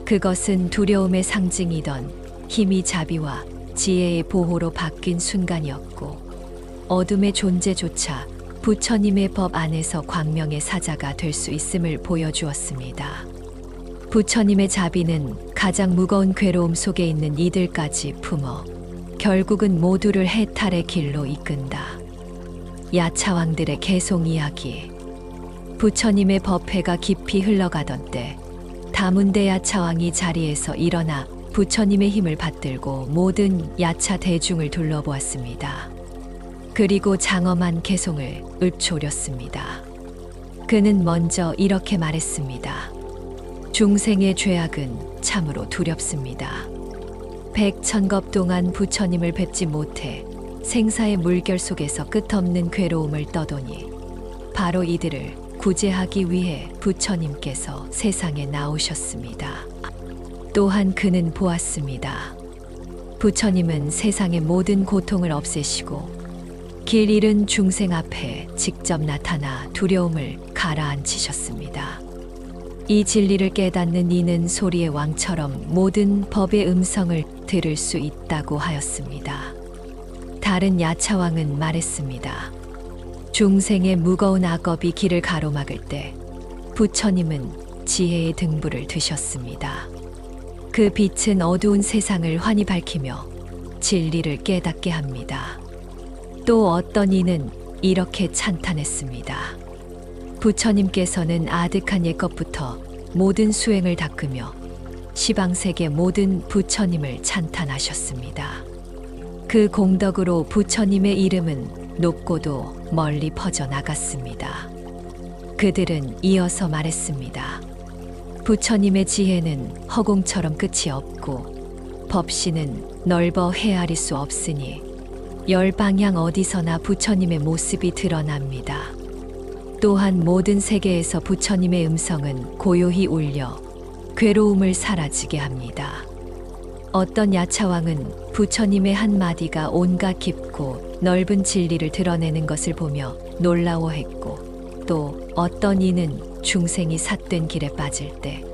그것은 두려움의 상징이던 힘이 자비와 지혜의 보호로 바뀐 순간이었고, 어둠의 존재조차 부처님의 법 안에서 광명의 사자가 될 수 있음을 보여주었습니다. 부처님의 자비는 가장 무거운 괴로움 속에 있는 이들까지 품어 결국은 모두를 해탈의 길로 이끈다. 야차왕들의 개송 이야기. 부처님의 법회가 깊이 흘러가던 때 다문대 야차왕이 자리에서 일어나 부처님의 힘을 받들고 모든 야차 대중을 둘러보았습니다. 그리고 장엄한 개송을 읊조렸습니다. 그는 먼저 이렇게 말했습니다. 중생의 죄악은 참으로 두렵습니다. 백천겁 동안 부처님을 뵙지 못해 생사의 물결 속에서 끝없는 괴로움을 떠도니 바로 이들을 구제하기 위해 부처님께서 세상에 나오셨습니다. 또한 그는 보았습니다. 부처님은 세상의 모든 고통을 없애시고 길 잃은 중생 앞에 직접 나타나 두려움을 가라앉히셨습니다. 이 진리를 깨닫는 이는 소리의 왕처럼 모든 법의 음성을 들을 수 있다고 하였습니다. 다른 야차왕은 말했습니다. 중생의 무거운 악업이 길을 가로막을 때 부처님은 지혜의 등불을 드셨습니다. 그 빛은 어두운 세상을 환히 밝히며 진리를 깨닫게 합니다. 또 어떤 이는 이렇게 찬탄했습니다. 부처님께서는 아득한 옛것부터 모든 수행을 닦으며 시방세계 모든 부처님을 찬탄하셨습니다. 그 공덕으로 부처님의 이름은 높고도 멀리 퍼져나갔습니다. 그들은 이어서 말했습니다. 부처님의 지혜는 허공처럼 끝이 없고 법신은 넓어 헤아릴 수 없으니 열 방향 어디서나 부처님의 모습이 드러납니다. 또한 모든 세계에서 부처님의 음성은 고요히 울려 괴로움을 사라지게 합니다. 어떤 야차왕은 부처님의 한마디가 온갖 깊고 넓은 진리를 드러내는 것을 보며 놀라워했고, 또 어떤 이는 중생이 삿된 길에 빠질 때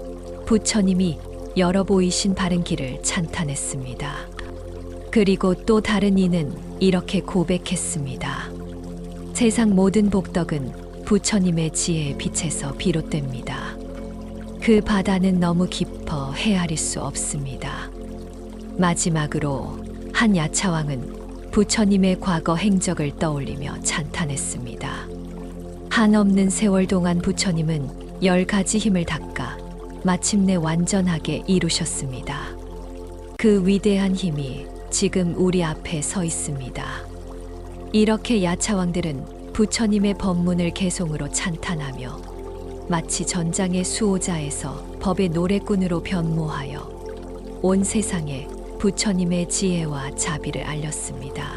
부처님이 열어 보이신 바른 길을 찬탄했습니다. 그리고 또 다른 이는 이렇게 고백했습니다. 세상 모든 복덕은 부처님의 지혜의 빛에서 비롯됩니다. 그 바다는 너무 깊어 헤아릴 수 없습니다. 마지막으로 한 야차왕은 부처님의 과거 행적을 떠올리며 찬탄했습니다. 한없는 세월 동안 부처님은 10가지 힘을 닦아 마침내 완전하게 이루셨습니다. 그 위대한 힘이 지금 우리 앞에 서 있습니다. 이렇게 야차왕들은 부처님의 법문을 개송으로 찬탄하며 마치 전장의 수호자에서 법의 노래꾼으로 변모하여 온 세상에 부처님의 지혜와 자비를 알렸습니다.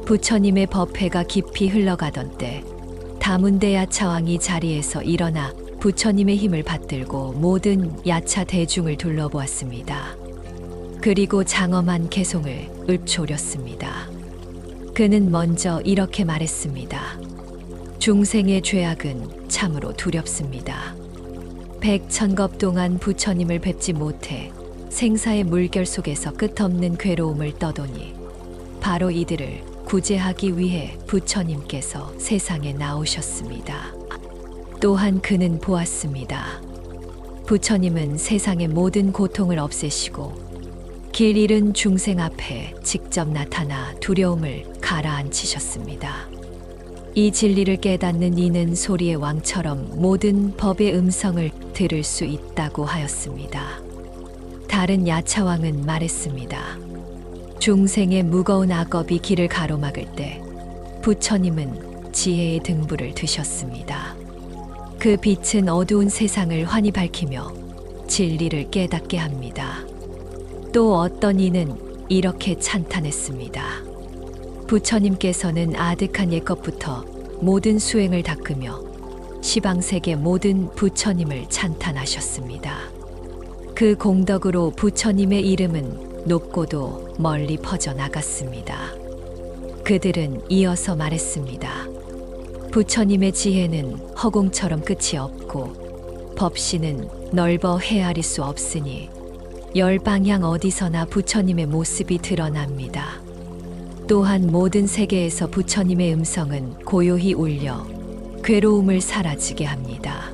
부처님의 법회가 깊이 흘러가던 때 다문대 야차왕이 자리에서 일어나 부처님의 힘을 받들고 모든 야차 대중을 둘러보았습니다. 그리고 장엄한 개송을 읊조렸습니다. 그는 먼저 이렇게 말했습니다. 중생의 죄악은 참으로 두렵습니다. 백천겁 동안 부처님을 뵙지 못해 생사의 물결 속에서 끝없는 괴로움을 떠도니 바로 이들을 구제하기 위해 부처님께서 세상에 나오셨습니다. 또한 그는 보았습니다. 부처님은 세상의 모든 고통을 없애시고 길 잃은 중생 앞에 직접 나타나 두려움을 가라앉히셨습니다. 이 진리를 깨닫는 이는 소리의 왕처럼 모든 법의 음성을 들을 수 있다고 하였습니다. 다른 야차왕은 말했습니다. 중생의 무거운 악업이 길을 가로막을 때 부처님은 지혜의 등불을 드셨습니다. 그 빛은 어두운 세상을 환히 밝히며 진리를 깨닫게 합니다. 또 어떤 이는 이렇게 찬탄했습니다. 부처님께서는 아득한 옛것부터 모든 수행을 닦으며 시방세계 모든 부처님을 찬탄하셨습니다. 그 공덕으로 부처님의 이름은 높고도 멀리 퍼져나갔습니다. 그들은 이어서 말했습니다. 부처님의 지혜는 허공처럼 끝이 없고 법시는 넓어 헤아릴 수 없으니 열 방향 어디서나 부처님의 모습이 드러납니다. 또한 모든 세계에서 부처님의 음성은 고요히 울려 괴로움을 사라지게 합니다.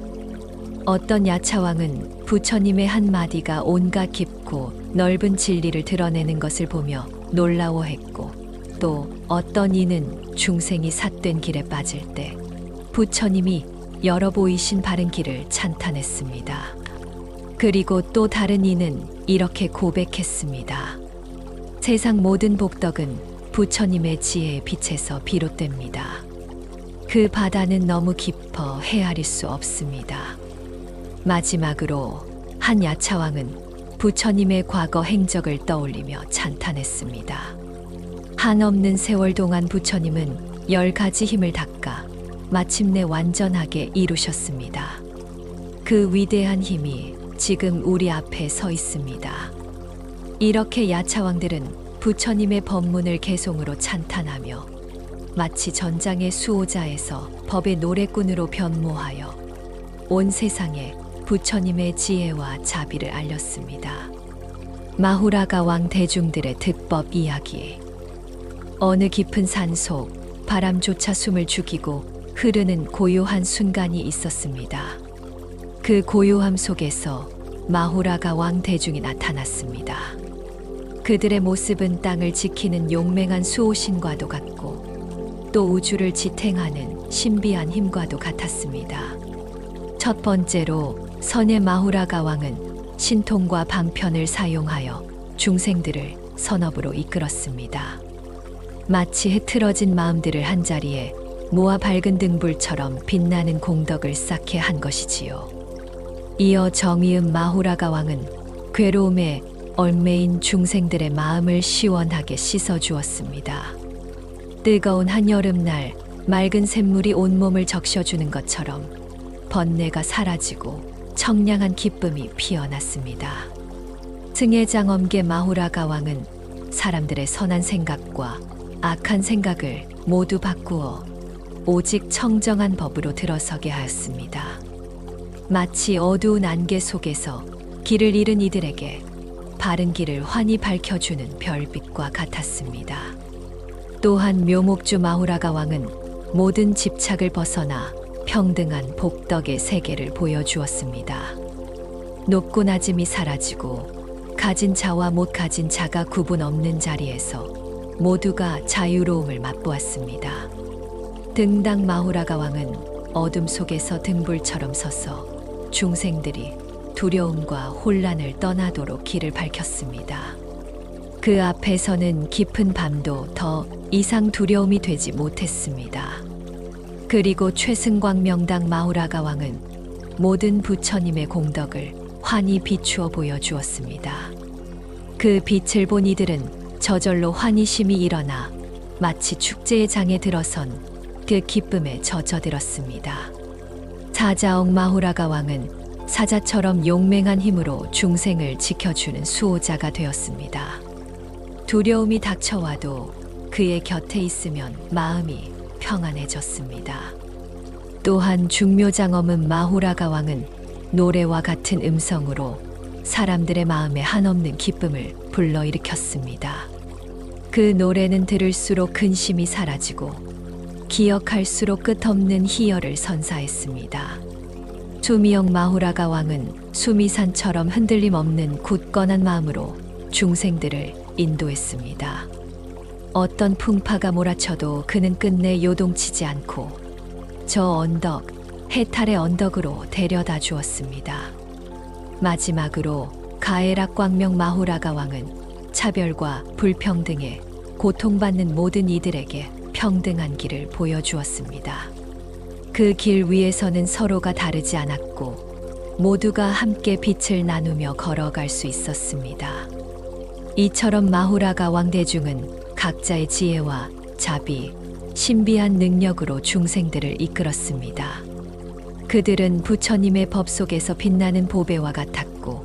어떤 야차왕은 부처님의 한마디가 온갖 깊고 넓은 진리를 드러내는 것을 보며 놀라워했고, 또 어떤 이는 중생이 삿된 길에 빠질 때 부처님이 열어 보이신 바른 길을 찬탄했습니다. 그리고 또 다른 이는 이렇게 고백했습니다. 세상 모든 복덕은 부처님의 지혜의 빛에서 비롯됩니다. 그 바다는 너무 깊어 헤아릴 수 없습니다. 마지막으로 한 야차왕은 부처님의 과거 행적을 떠올리며 찬탄했습니다. 한없는 세월 동안 부처님은 10가지 힘을 닦아 마침내 완전하게 이루셨습니다. 그 위대한 힘이 지금 우리 앞에 서 있습니다. 이렇게 야차왕들은 부처님의 법문을 개송으로 찬탄하며 마치 전장의 수호자에서 법의 노래꾼으로 변모하여 온 세상에 부처님의 지혜와 자비를 알렸습니다. 마후라가 왕 대중들의 득법 이야기. 어느 깊은 산속 바람조차 숨을 죽이고 흐르는 고요한 순간이 있었습니다. 그 고요함 속에서 마후라가 왕 대중이 나타났습니다. 그들의 모습은 땅을 지키는 용맹한 수호신과도 같고 또 우주를 지탱하는 신비한 힘과도 같았습니다. 첫 번째로 선의 마후라가 왕은 신통과 방편을 사용하여 중생들을 선업으로 이끌었습니다. 마치 흐트러진 마음들을 한자리에 모아 밝은 등불처럼 빛나는 공덕을 쌓게 한 것이지요. 이어 정의음 마후라가 왕은 괴로움에 얽매인 중생들의 마음을 시원하게 씻어주었습니다. 뜨거운 한여름날 맑은 샘물이 온몸을 적셔주는 것처럼 번뇌가 사라지고 청량한 기쁨이 피어났습니다. 승혜장엄계 마후라가 왕은 사람들의 선한 생각과 악한 생각을 모두 바꾸어 오직 청정한 법으로 들어서게 하였습니다. 마치 어두운 안개 속에서 길을 잃은 이들에게 바른 길을 환히 밝혀주는 별빛과 같았습니다. 또한 묘목주 마후라가 왕은 모든 집착을 벗어나 평등한 복덕의 세계를 보여주었습니다. 높고 낮음이 사라지고 가진 자와 못 가진 자가 구분 없는 자리에서 모두가 자유로움을 맛보았습니다. 등당 마후라가 왕은 어둠 속에서 등불처럼 서서 중생들이 두려움과 혼란을 떠나도록 길을 밝혔습니다. 그 앞에서는 깊은 밤도 더 이상 두려움이 되지 못했습니다. 그리고 최승광 명당 마후라가 왕은 모든 부처님의 공덕을 환히 비추어 보여주었습니다. 그 빛을 본 이들은 저절로 환희심이 일어나 마치 축제의 장에 들어선 그 기쁨에 젖어들었습니다. 사자억 마후라가 왕은 사자처럼 용맹한 힘으로 중생을 지켜주는 수호자가 되었습니다. 두려움이 닥쳐와도 그의 곁에 있으면 마음이 평안해졌습니다. 또한 중묘장엄은 마후라가 왕은 노래와 같은 음성으로 사람들의 마음에 한없는 기쁨을 불러일으켰습니다. 그 노래는 들을수록 근심이 사라지고 기억할수록 끝없는 희열을 선사했습니다. 수미역 마후라가 왕은 수미산처럼 흔들림 없는 굳건한 마음으로 중생들을 인도했습니다. 어떤 풍파가 몰아쳐도 그는 끝내 요동치지 않고 저 언덕, 해탈의 언덕으로 데려다 주었습니다. 마지막으로 가에락 광명 마후라가 왕은 차별과 불평등에 고통받는 모든 이들에게 평등한 길을 보여주었습니다. 그 길 위에서는 서로가 다르지 않았고 모두가 함께 빛을 나누며 걸어갈 수 있었습니다. 이처럼 마후라가 왕대중은 각자의 지혜와 자비, 신비한 능력으로 중생들을 이끌었습니다. 그들은 부처님의 법 속에서 빛나는 보배와 같았고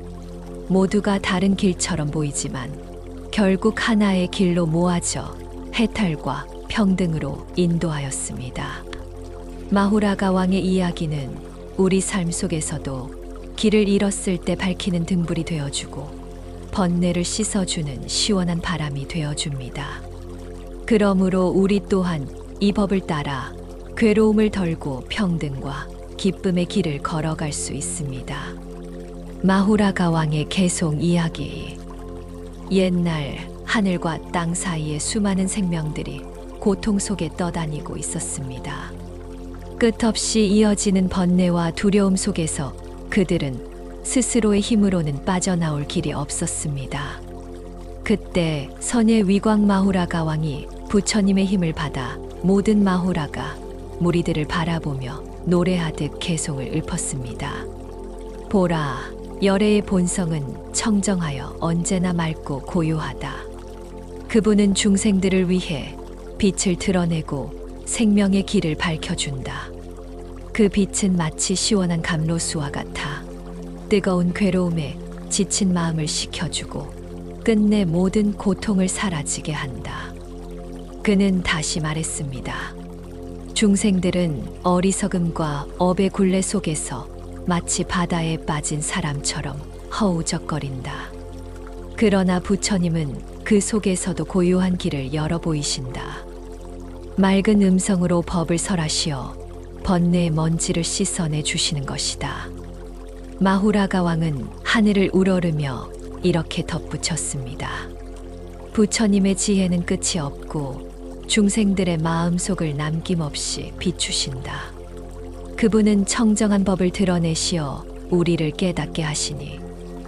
모두가 다른 길처럼 보이지만 결국 하나의 길로 모아져 해탈과 평등으로 인도하였습니다. 마후라가 왕의 이야기는 우리 삶 속에서도 길을 잃었을 때 밝히는 등불이 되어주고 번뇌를 씻어주는 시원한 바람이 되어줍니다. 그러므로 우리 또한 이 법을 따라 괴로움을 덜고 평등과 기쁨의 길을 걸어갈 수 있습니다. 마후라가 왕의 개송 이야기. 옛날 하늘과 땅 사이에 수많은 생명들이 고통 속에 떠다니고 있었습니다. 끝없이 이어지는 번뇌와 두려움 속에서 그들은 스스로의 힘으로는 빠져나올 길이 없었습니다. 그때 선의 위광 마후라가 왕이 부처님의 힘을 받아 모든 마후라가 무리들을 바라보며 노래하듯 개송을 읊었습니다. 보라, 열애의 본성은 청정하여 언제나 맑고 고요하다. 그분은 중생들을 위해 빛을 드러내고 생명의 길을 밝혀준다. 그 빛은 마치 시원한 감로수와 같아 뜨거운 괴로움에 지친 마음을 식혀주고 끝내 모든 고통을 사라지게 한다. 그는 다시 말했습니다. 중생들은 어리석음과 업의 굴레 속에서 마치 바다에 빠진 사람처럼 허우적거린다. 그러나 부처님은 그 속에서도 고요한 길을 열어 보이신다. 맑은 음성으로 법을 설하시어 번뇌의 먼지를 씻어내 주시는 것이다. 마후라가 왕은 하늘을 우러르며 이렇게 덧붙였습니다. 부처님의 지혜는 끝이 없고 중생들의 마음속을 남김없이 비추신다. 그분은 청정한 법을 드러내시어 우리를 깨닫게 하시니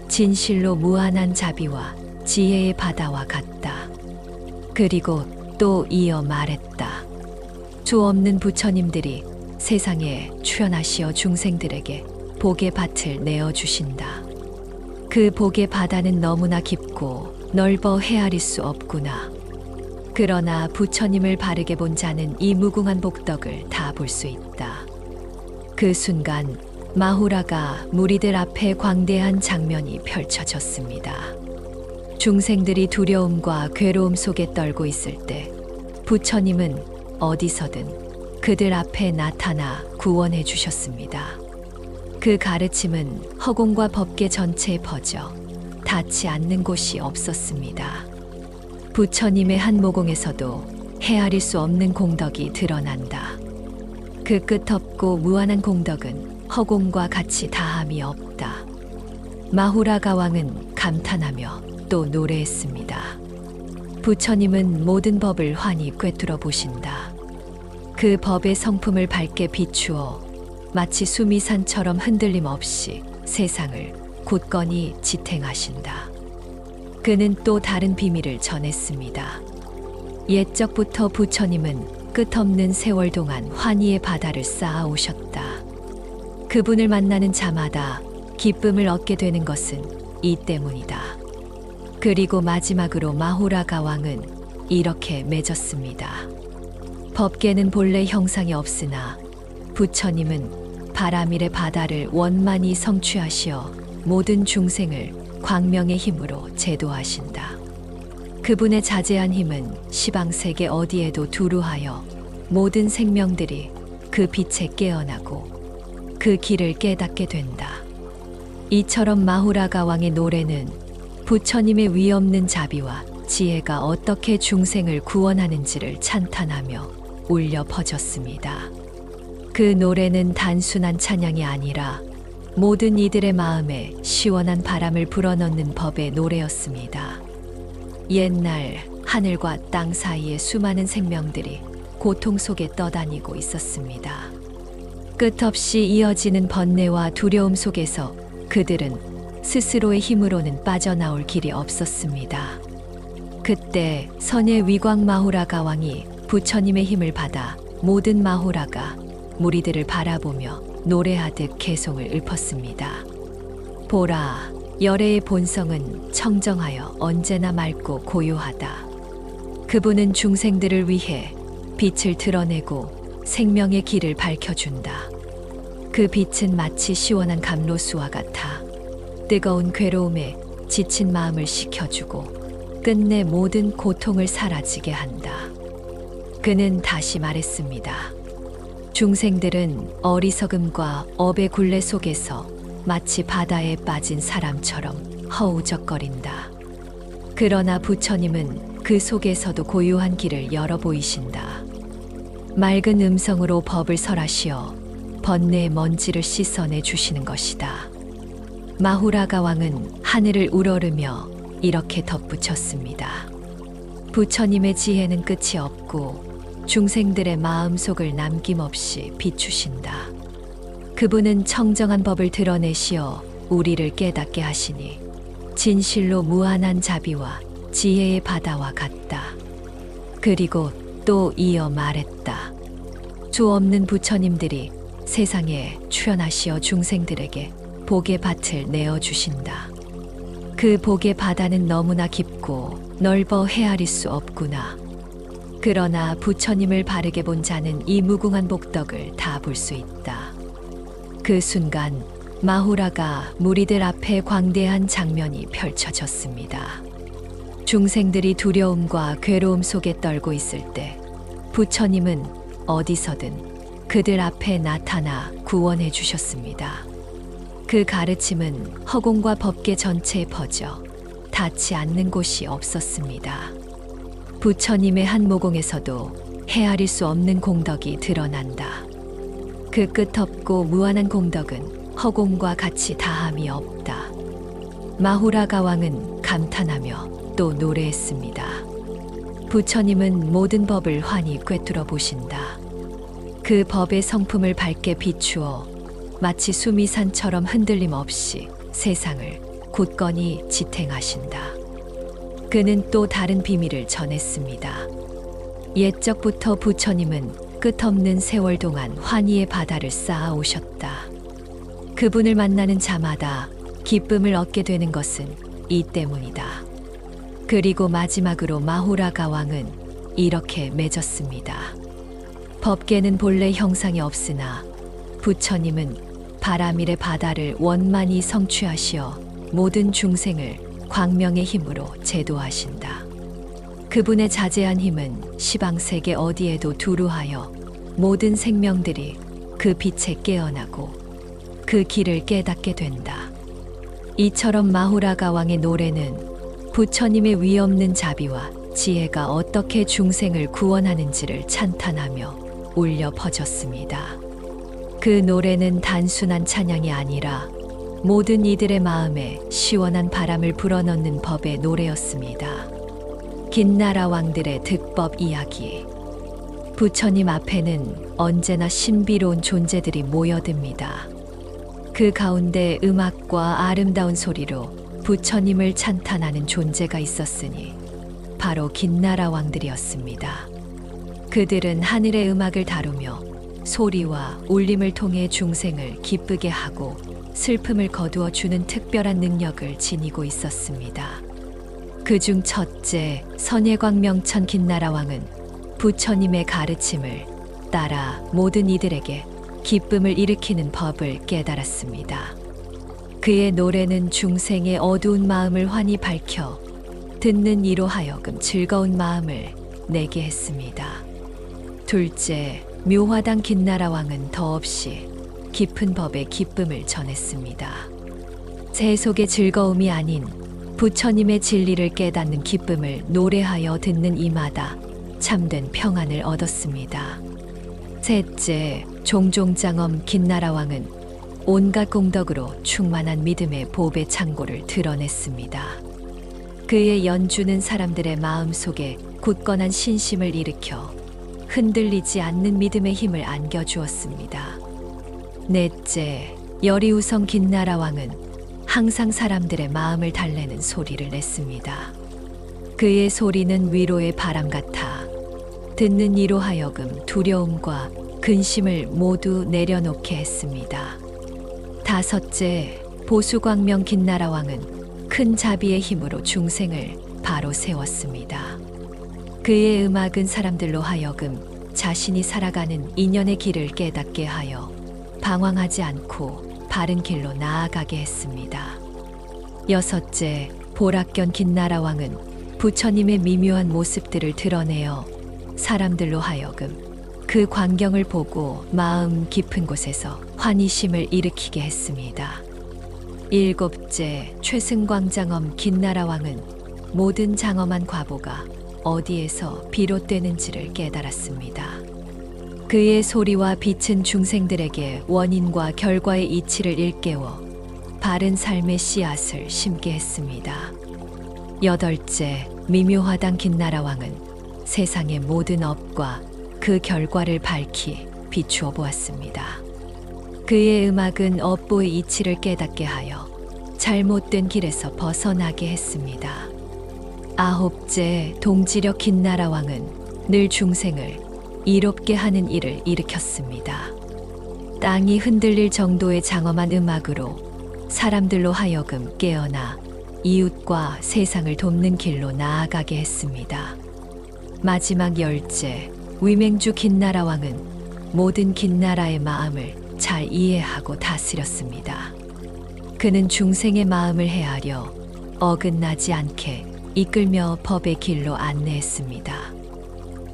진실로 무한한 자비와 지혜의 바다와 같다. 그리고 또 이어 말했다. 수 없는 부처님들이 세상에 출현하시어 중생들에게 복의 밭을 내어주신다. 그 복의 바다는 너무나 깊고 넓어 헤아릴 수 없구나. 그러나 부처님을 바르게 본 자는 이 무궁한 복덕을 다 볼 수 있다. 그 순간 마후라가 무리들 앞에 광대한 장면이 펼쳐졌습니다. 중생들이 두려움과 괴로움 속에 떨고 있을 때 부처님은 어디서든 그들 앞에 나타나 구원해 주셨습니다. 그 가르침은 허공과 법계 전체에 퍼져 닿지 않는 곳이 없었습니다. 부처님의 한 모공에서도 헤아릴 수 없는 공덕이 드러난다. 그 끝없고 무한한 공덕은 허공과 같이 다함이 없다. 마후라가 왕은 감탄하며 또 노래했습니다. 부처님은 모든 법을 환히 꿰뚫어 보신다. 그 법의 성품을 밝게 비추어 마치 수미산처럼 흔들림 없이 세상을 굳건히 지탱하신다. 그는 또 다른 비밀을 전했습니다. 옛적부터 부처님은 끝없는 세월 동안 환희의 바다를 쌓아오셨다. 그분을 만나는 자마다 기쁨을 얻게 되는 것은 이 때문이다. 그리고 마지막으로 마후라가 왕은 이렇게 맺었습니다. 법계는 본래 형상이 없으나 부처님은 바라밀의 바다를 원만히 성취하시어 모든 중생을 광명의 힘으로 제도하신다. 그분의 자제한 힘은 시방세계 어디에도 두루하여 모든 생명들이 그 빛에 깨어나고 그 길을 깨닫게 된다. 이처럼 마후라가 왕의 노래는 부처님의 위없는 자비와 지혜가 어떻게 중생을 구원하는지를 찬탄하며 울려 퍼졌습니다. 그 노래는 단순한 찬양이 아니라 모든 이들의 마음에 시원한 바람을 불어넣는 법의 노래였습니다. 옛날 하늘과 땅 사이에 수많은 생명들이 고통 속에 떠다니고 있었습니다. 끝없이 이어지는 번뇌와 두려움 속에서 그들은 스스로의 힘으로는 빠져나올 길이 없었습니다. 그때 선의 위광 마후라가 왕이 부처님의 힘을 받아 모든 마후라가 무리들을 바라보며 노래하듯 개송을 읊었습니다. 보라, 열애의 본성은 청정하여 언제나 맑고 고요하다. 그분은 중생들을 위해 빛을 드러내고 생명의 길을 밝혀준다. 그 빛은 마치 시원한 감로수와 같아 뜨거운 괴로움에 지친 마음을 식혀주고 끝내 모든 고통을 사라지게 한다. 그는 다시 말했습니다. 중생들은 어리석음과 업의 굴레 속에서 마치 바다에 빠진 사람처럼 허우적거린다. 그러나 부처님은 그 속에서도 고요한 길을 열어 보이신다. 맑은 음성으로 법을 설하시어 번뇌의 먼지를 씻어내 주시는 것이다. 마후라가 왕은 하늘을 우러르며 이렇게 덧붙였습니다. 부처님의 지혜는 끝이 없고 중생들의 마음속을 남김없이 비추신다. 그분은 청정한 법을 드러내시어 우리를 깨닫게 하시니 진실로 무한한 자비와 지혜의 바다와 같다. 그리고 또 이어 말했다. 수 없는 부처님들이 세상에 출현하시어 중생들에게 복의 밭을 내어주신다. 그 복의 바다는 너무나 깊고 넓어 헤아릴 수 없구나. 그러나 부처님을 바르게 본 자는 이 무궁한 복덕을 다 볼 수 있다. 그 순간 마후라가 무리들 앞에 광대한 장면이 펼쳐졌습니다. 중생들이 두려움과 괴로움 속에 떨고 있을 때 부처님은 어디서든 그들 앞에 나타나 구원해 주셨습니다. 그 가르침은 허공과 법계 전체에 퍼져 닿지 않는 곳이 없었습니다. 부처님의 한 모공에서도 헤아릴 수 없는 공덕이 드러난다. 그 끝없고 무한한 공덕은 허공과 같이 다함이 없다. 마후라가 왕은 감탄하며 또 노래했습니다. 부처님은 모든 법을 환히 꿰뚫어 보신다. 그 법의 성품을 밝게 비추어 마치 수미산처럼 흔들림 없이 세상을 굳건히 지탱하신다. 그는 또 다른 비밀을 전했습니다. 옛적부터 부처님은 끝없는 세월 동안 환희의 바다를 쌓아 오셨다. 그분을 만나는 자마다 기쁨을 얻게 되는 것은 이 때문이다. 그리고 마지막으로 마후라가 왕은 이렇게 맺었습니다. 법계는 본래 형상이 없으나 부처님은 바라밀의 바다를 원만히 성취하시어 모든 중생을 광명의 힘으로 제도하신다. 그분의 자제한 힘은 시방세계 어디에도 두루하여 모든 생명들이 그 빛에 깨어나고 그 길을 깨닫게 된다. 이처럼 마후라가 왕의 노래는 부처님의 위없는 자비와 지혜가 어떻게 중생을 구원하는지를 찬탄하며 울려 퍼졌습니다. 그 노래는 단순한 찬양이 아니라 모든 이들의 마음에 시원한 바람을 불어넣는 법의 노래였습니다. 긴 나라 왕들의 득법 이야기. 부처님 앞에는 언제나 신비로운 존재들이 모여듭니다. 그 가운데 음악과 아름다운 소리로 부처님을 찬탄하는 존재가 있었으니 바로 긴 나라 왕들이었습니다. 그들은 하늘의 음악을 다루며 소리와 울림을 통해 중생을 기쁘게 하고 슬픔을 거두어 주는 특별한 능력을 지니고 있었습니다. 그중 첫째 선예광명천 김나라왕은 부처님의 가르침을 따라 모든 이들에게 기쁨을 일으키는 법을 깨달았습니다. 그의 노래는 중생의 어두운 마음을 환히 밝혀 듣는 이로 하여금 즐거운 마음을 내게 했습니다. 둘째, 묘화당 김나라왕은 더없이 깊은 법의 기쁨을 전했습니다. 세속의 즐거움이 아닌 부처님의 진리를 깨닫는 기쁨을 노래하여 듣는 이마다 참된 평안을 얻었습니다. 셋째, 종종장엄 김나라왕은 온갖 공덕으로 충만한 믿음의 보배 창고를 드러냈습니다. 그의 연주는 사람들의 마음속에 굳건한 신심을 일으켜 흔들리지 않는 믿음의 힘을 안겨주었습니다. 넷째, 여리우성 김나라왕은 항상 사람들의 마음을 달래는 소리를 냈습니다. 그의 소리는 위로의 바람 같아 듣는 이로 하여금 두려움과 근심을 모두 내려놓게 했습니다. 다섯째, 보수광명 김나라왕은 큰 자비의 힘으로 중생을 바로 세웠습니다. 그의 음악은 사람들로 하여금 자신이 살아가는 인연의 길을 깨닫게 하여 방황하지 않고 바른 길로 나아가게 했습니다. 여섯째, 보락견 김나라왕은 부처님의 미묘한 모습들을 드러내어 사람들로 하여금 그 광경을 보고 마음 깊은 곳에서 환희심을 일으키게 했습니다. 일곱째, 최승광장엄 김나라왕은 모든 장엄한 과보가 어디에서 비롯되는지를 깨달았습니다. 그의 소리와 빛은 중생들에게 원인과 결과의 이치를 일깨워 바른 삶의 씨앗을 심게 했습니다. 여덟째, 미묘화당 김나라왕은 세상의 모든 업과 그 결과를 밝히 비추어 보았습니다. 그의 음악은 업보의 이치를 깨닫게 하여 잘못된 길에서 벗어나게 했습니다. 아홉째, 동지력 김나라왕은 늘 중생을 이롭게 하는 일을 일으켰습니다. 땅이 흔들릴 정도의 장엄한 음악으로 사람들로 하여금 깨어나 이웃과 세상을 돕는 길로 나아가게 했습니다. 마지막 열째, 위맹주 김나라왕은 모든 김나라의 마음을 잘 이해하고 다스렸습니다. 그는 중생의 마음을 헤아려 어긋나지 않게 이끌며 법의 길로 안내했습니다.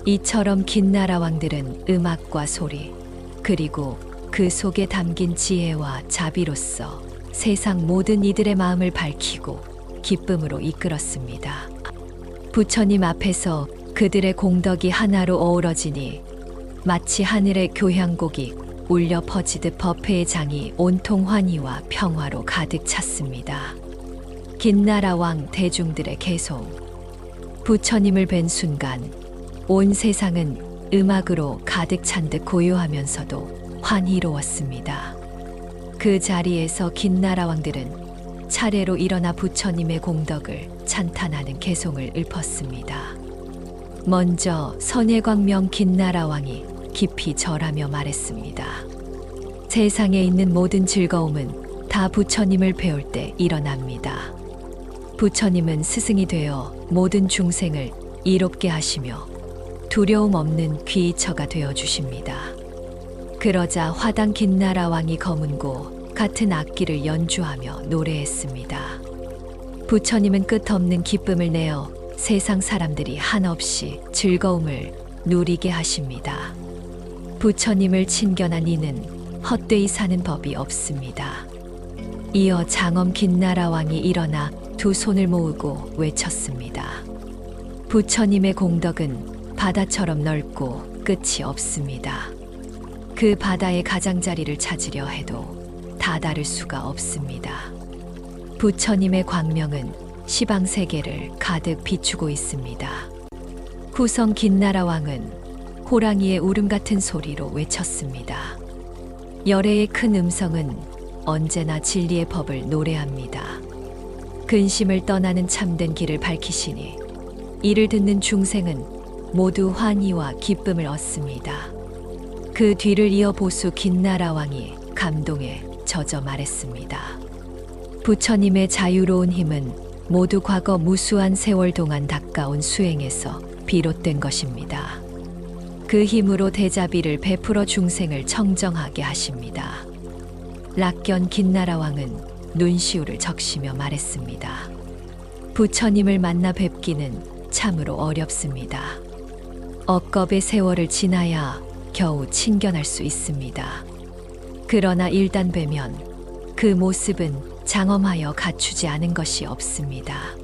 이처럼 김나라왕들은 음악과 소리, 그리고 그 속에 담긴 지혜와 자비로서 세상 모든 이들의 마음을 밝히고 기쁨으로 이끌었습니다. 부처님 앞에서 그들의 공덕이 하나로 어우러지니 마치 하늘의 교향곡이 울려 퍼지듯 법회의 장이 온통 환희와 평화로 가득 찼습니다. 김나라왕 대중들의 개송. 부처님을 뵌 순간 온 세상은 음악으로 가득 찬 듯 고요하면서도 환희로웠습니다. 그 자리에서 김나라왕들은 차례로 일어나 부처님의 공덕을 찬탄하는 개송을 읊었습니다. 먼저 선예광명 김나라왕이 깊이 절하며 말했습니다. 세상에 있는 모든 즐거움은 다 부처님을 배울 때 일어납니다. 부처님은 스승이 되어 모든 중생을 이롭게 하시며 두려움 없는 귀처가 되어 주십니다. 그러자 화당 김나라왕이 검은고 같은 악기를 연주하며 노래했습니다. 부처님은 끝없는 기쁨을 내어 세상 사람들이 한없이 즐거움을 누리게 하십니다. 부처님을 친견한 이는 헛되이 사는 법이 없습니다. 이어 장엄 김나라왕이 일어나 두 손을 모으고 외쳤습니다. 부처님의 공덕은 바다처럼 넓고 끝이 없습니다. 그 바다의 가장자리를 찾으려 해도 다다를 수가 없습니다. 부처님의 광명은 시방세계를 가득 비추고 있습니다. 후성 김나라왕은 호랑이의 울음 같은 소리로 외쳤습니다. 열애의 큰 음성은 언제나 진리의 법을 노래합니다. 근심을 떠나는 참된 길을 밝히시니 이를 듣는 중생은 모두 환희와 기쁨을 얻습니다. 그 뒤를 이어 보수 김나라왕이 감동에 젖어 말했습니다. 부처님의 자유로운 힘은 모두 과거 무수한 세월 동안 닦아온 수행에서 비롯된 것입니다. 그 힘으로 대자비를 베풀어 중생을 청정하게 하십니다. 락견 긴나라 왕은 눈시울을 적시며 말했습니다. 부처님을 만나 뵙기는 참으로 어렵습니다. 억겁의 세월을 지나야 겨우 친견할 수 있습니다. 그러나 일단 뵈면 그 모습은 장엄하여 갖추지 않은 것이 없습니다.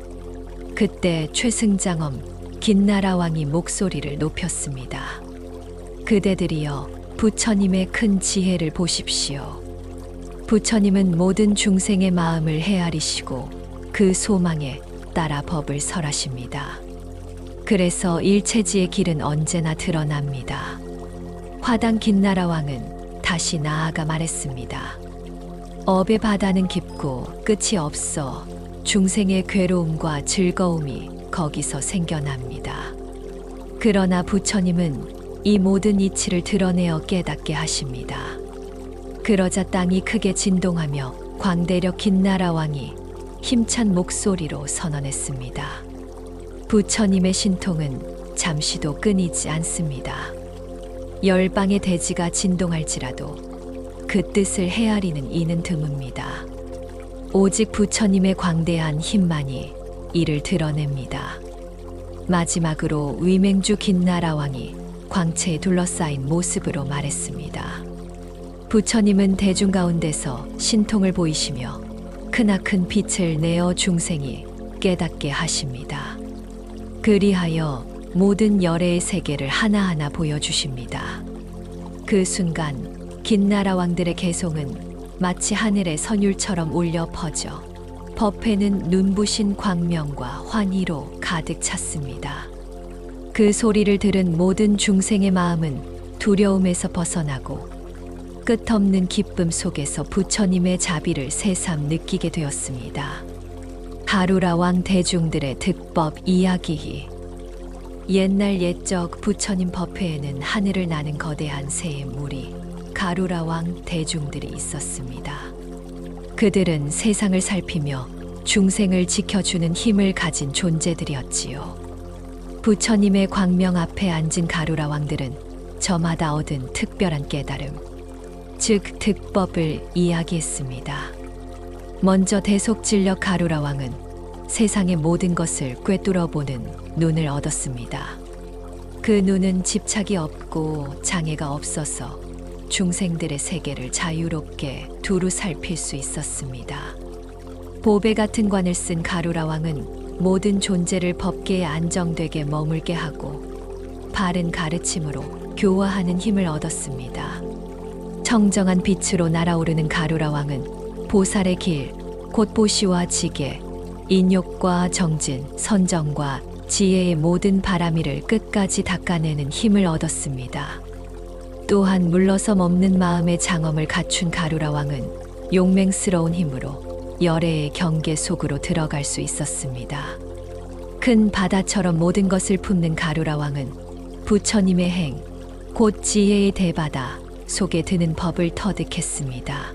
그때 최승장엄 긴나라 왕이 목소리를 높였습니다. 그대들이여 부처님의 큰 지혜를 보십시오. 부처님은 모든 중생의 마음을 헤아리시고 그 소망에 따라 법을 설하십니다. 그래서 일체지의 길은 언제나 드러납니다. 화당 긴나라 왕은 다시 나아가 말했습니다. 업의 바다는 깊고 끝이 없어 중생의 괴로움과 즐거움이 거기서 생겨납니다. 그러나 부처님은 이 모든 이치를 드러내어 깨닫게 하십니다. 그러자 땅이 크게 진동하며 광대력 긴나라 왕이 힘찬 목소리로 선언했습니다. 부처님의 신통은 잠시도 끊이지 않습니다. 열방의 대지가 진동할지라도 그 뜻을 헤아리는 이는 드뭅니다. 오직 부처님의 광대한 힘만이 이를 드러냅니다. 마지막으로 위맹주 긴나라 왕이 광채에 둘러싸인 모습으로 말했습니다. 부처님은 대중 가운데서 신통을 보이시며 크나큰 빛을 내어 중생이 깨닫게 하십니다. 그리하여 모든 열애의 세계를 하나하나 보여주십니다. 그 순간 긴나라 왕들의 개송은 마치 하늘의 선율처럼 울려 퍼져 법회는 눈부신 광명과 환희로 가득 찼습니다. 그 소리를 들은 모든 중생의 마음은 두려움에서 벗어나고 끝없는 기쁨 속에서 부처님의 자비를 새삼 느끼게 되었습니다. 가루라 왕 대중들의 득법 이야기. 옛날 옛적 부처님 법회에는 하늘을 나는 거대한 새의 무리 가루라 왕 대중들이 있었습니다. 그들은 세상을 살피며 중생을 지켜주는 힘을 가진 존재들이었지요. 부처님의 광명 앞에 앉은 가루라 왕들은 저마다 얻은 특별한 깨달음, 즉 득법을 이야기했습니다. 먼저 대속진력 가루라 왕은 세상의 모든 것을 꿰뚫어 보는 눈을 얻었습니다. 그 눈은 집착이 없고 장애가 없어서 중생들의 세계를 자유롭게 두루 살필 수 있었습니다. 보배 같은 관을 쓴 가루라 왕은 모든 존재를 법계에 안정되게 머물게 하고 바른 가르침으로 교화하는 힘을 얻었습니다. 청정한 빛으로 날아오르는 가루라 왕은 보살의 길, 곧 보시와 지계, 인욕과 정진, 선정과 지혜의 모든 바람이를 끝까지 닦아내는 힘을 얻었습니다. 또한 물러섬 없는 마음의 장엄을 갖춘 가루라 왕은 용맹스러운 힘으로 열애의 경계 속으로 들어갈 수 있었습니다. 큰 바다처럼 모든 것을 품는 가루라 왕은 부처님의 행, 곧 지혜의 대바다 속에 드는 법을 터득했습니다.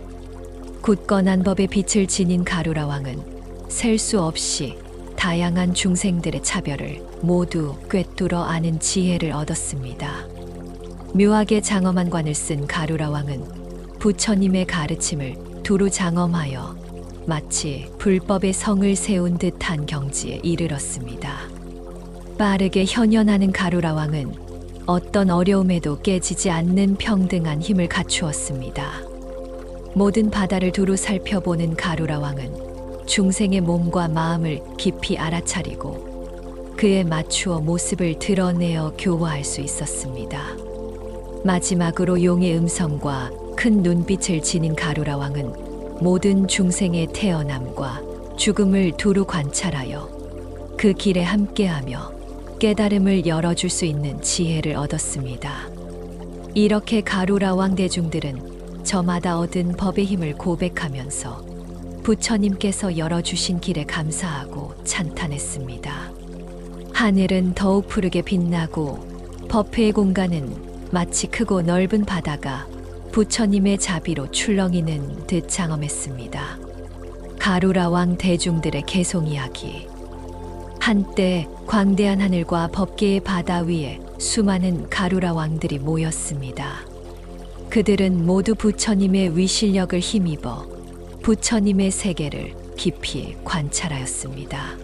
굳건한 법의 빛을 지닌 가루라 왕은 셀 수 없이 다양한 중생들의 차별을 모두 꿰뚫어 아는 지혜를 얻었습니다. 묘하게 장엄한 관을 쓴 가루라 왕은 부처님의 가르침을 두루 장엄하여 마치 불법의 성을 세운 듯한 경지에 이르렀습니다. 빠르게 현현하는 가루라 왕은 어떤 어려움에도 깨지지 않는 평등한 힘을 갖추었습니다. 모든 바다를 두루 살펴보는 가루라 왕은 중생의 몸과 마음을 깊이 알아차리고 그에 맞추어 모습을 드러내어 교화할 수 있었습니다. 마지막으로 용의 음성과 큰 눈빛을 지닌 가루라 왕은 모든 중생의 태어남과 죽음을 두루 관찰하여 그 길에 함께하며 깨달음을 열어줄 수 있는 지혜를 얻었습니다. 이렇게 가루라 왕 대중들은 저마다 얻은 법의 힘을 고백하면서 부처님께서 열어주신 길에 감사하고 찬탄했습니다. 하늘은 더욱 푸르게 빛나고 법회의 공간은 마치 크고 넓은 바다가 부처님의 자비로 출렁이는 듯 장엄했습니다. 가루라 왕 대중들의 개송 이야기. 한때 광대한 하늘과 법계의 바다 위에 수많은 가루라 왕들이 모였습니다. 그들은 모두 부처님의 위실력을 힘입어 부처님의 세계를 깊이 관찰하였습니다.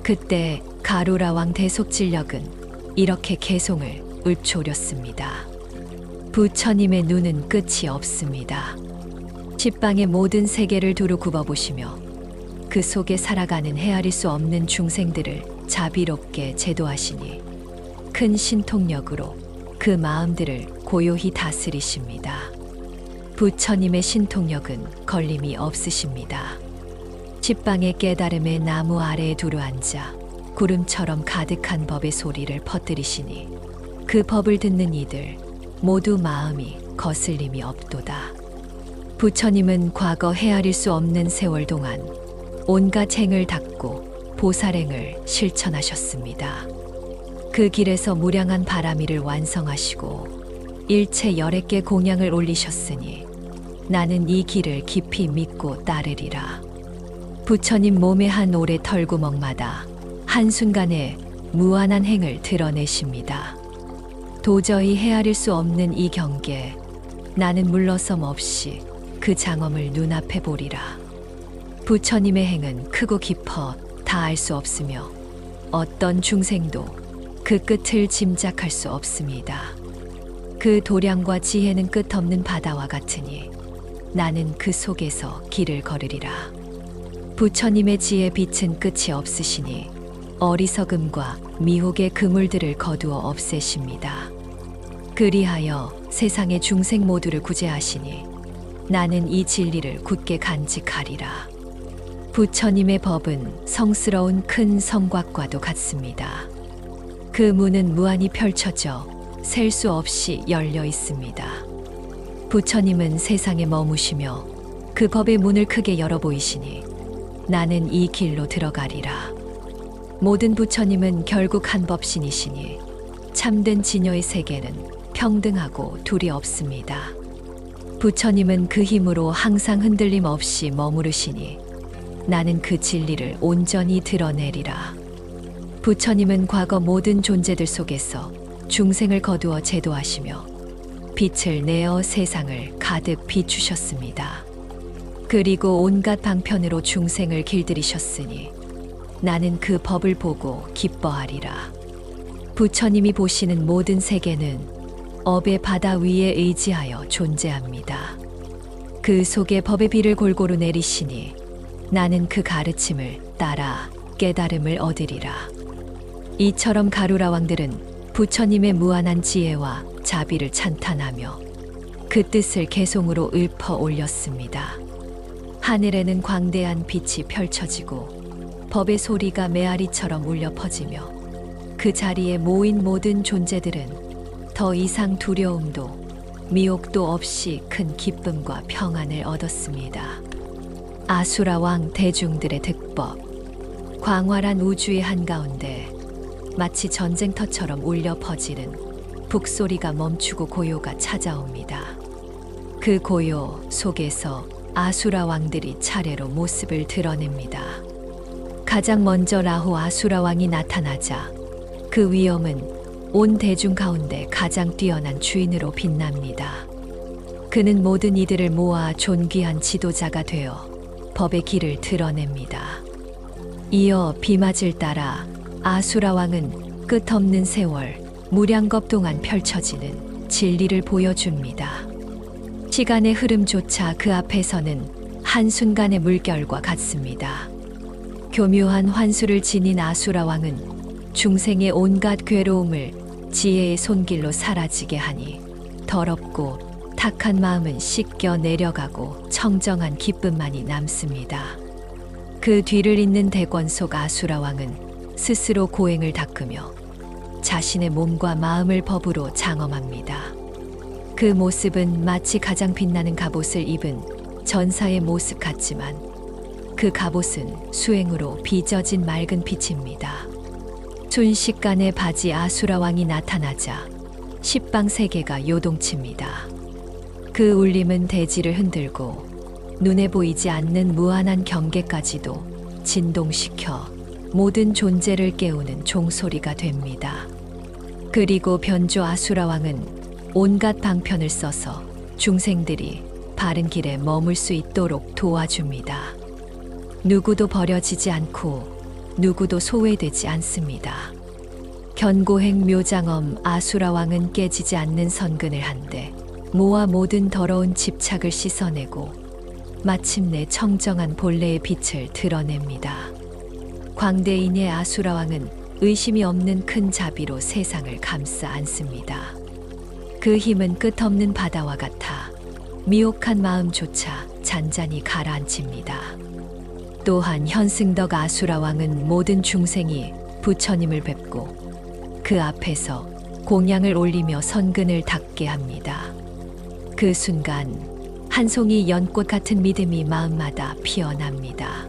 그때 가루라 왕 대속진력은 이렇게 개송을 읊조렸습니다. 부처님의 눈은 끝이 없습니다. 십방의 모든 세계를 두루 굽어보시며 그 속에 살아가는 헤아릴 수 없는 중생들을 자비롭게 제도하시니 큰 신통력으로 그 마음들을 고요히 다스리십니다. 부처님의 신통력은 걸림이 없으십니다. 십방의 깨달음의 나무 아래에 두루 앉아 구름처럼 가득한 법의 소리를 퍼뜨리시니 그 법을 듣는 이들 모두 마음이 거슬림이 없도다. 부처님은 과거 헤아릴 수 없는 세월 동안 온갖 행을 닦고 보살행을 실천하셨습니다. 그 길에서 무량한 바라미를 완성하시고 일체 열애께 공양을 올리셨으니 나는 이 길을 깊이 믿고 따르리라. 부처님 몸의 한 올의 털구멍마다 한순간에 무한한 행을 드러내십니다. 도저히 헤아릴 수 없는 이 경계, 나는 물러섬 없이 그 장엄을 눈앞에 보리라. 부처님의 행은 크고 깊어 다 알 수 없으며 어떤 중생도 그 끝을 짐작할 수 없습니다. 그 도량과 지혜는 끝없는 바다와 같으니 나는 그 속에서 길을 걸으리라. 부처님의 지혜 빛은 끝이 없으시니 어리석음과 미혹의 그물들을 거두어 없애십니다. 그리하여 세상의 중생 모두를 구제하시니 나는 이 진리를 굳게 간직하리라. 부처님의 법은 성스러운 큰 성곽과도 같습니다. 그 문은 무한히 펼쳐져 셀 수 없이 열려 있습니다. 부처님은 세상에 머무시며 그 법의 문을 크게 열어 보이시니 나는 이 길로 들어가리라. 모든 부처님은 결국 한 법신이시니 참된 진여의 세계는 평등하고 둘이 없습니다. 부처님은 그 힘으로 항상 흔들림 없이 머무르시니 나는 그 진리를 온전히 드러내리라. 부처님은 과거 모든 존재들 속에서 중생을 거두어 제도하시며 빛을 내어 세상을 가득 비추셨습니다. 그리고 온갖 방편으로 중생을 길들이셨으니 나는 그 법을 보고 기뻐하리라. 부처님이 보시는 모든 세계는 업의 바다 위에 의지하여 존재합니다. 그 속에 법의 비를 골고루 내리시니 나는 그 가르침을 따라 깨달음을 얻으리라. 이처럼 가루라 왕들은 부처님의 무한한 지혜와 자비를 찬탄하며 그 뜻을 개송으로 읊어 올렸습니다. 하늘에는 광대한 빛이 펼쳐지고 법의 소리가 메아리처럼 울려 퍼지며 그 자리에 모인 모든 존재들은 더 이상 두려움도 미혹도 없이 큰 기쁨과 평안을 얻었습니다. 아수라 왕 대중들의 득법. 광활한 우주의 한가운데 마치 전쟁터처럼 울려 퍼지는 북소리가 멈추고 고요가 찾아옵니다. 그 고요 속에서 아수라 왕들이 차례로 모습을 드러냅니다. 가장 먼저 라후 아수라 왕이 나타나자 그 위엄은 온 대중 가운데 가장 뛰어난 주인으로 빛납니다. 그는 모든 이들을 모아 존귀한 지도자가 되어 법의 길을 드러냅니다. 이어 비맞을 따라 아수라 왕은 끝없는 세월, 무량겁 동안 펼쳐지는 진리를 보여줍니다. 시간의 흐름조차 그 앞에서는 한순간의 물결과 같습니다. 교묘한 환수를 지닌 아수라 왕은 중생의 온갖 괴로움을 지혜의 손길로 사라지게 하니 더럽고 탁한 마음은 씻겨 내려가고 청정한 기쁨만이 남습니다. 그 뒤를 잇는 대권 속 아수라 왕은 스스로 고행을 닦으며 자신의 몸과 마음을 법으로 장엄합니다. 그 모습은 마치 가장 빛나는 갑옷을 입은 전사의 모습 같지만 그 갑옷은 수행으로 빚어진 맑은 빛입니다. 순식간에 바지 아수라 왕이 나타나자 십방 세계가 요동칩니다. 그 울림은 대지를 흔들고 눈에 보이지 않는 무한한 경계까지도 진동시켜 모든 존재를 깨우는 종소리가 됩니다. 그리고 변조 아수라 왕은 온갖 방편을 써서 중생들이 바른 길에 머물 수 있도록 도와줍니다. 누구도 버려지지 않고 누구도 소외되지 않습니다. 견고행 묘장엄 아수라 왕은 깨지지 않는 선근을 한데 모아 모든 더러운 집착을 씻어내고 마침내 청정한 본래의 빛을 드러냅니다. 광대인의 아수라 왕은 의심이 없는 큰 자비로 세상을 감싸 안습니다. 그 힘은 끝없는 바다와 같아 미혹한 마음조차 잔잔히 가라앉힙니다. 또한 현승덕 아수라 왕은 모든 중생이 부처님을 뵙고 그 앞에서 공양을 올리며 선근을 닦게 합니다. 그 순간 한 송이 연꽃 같은 믿음이 마음마다 피어납니다.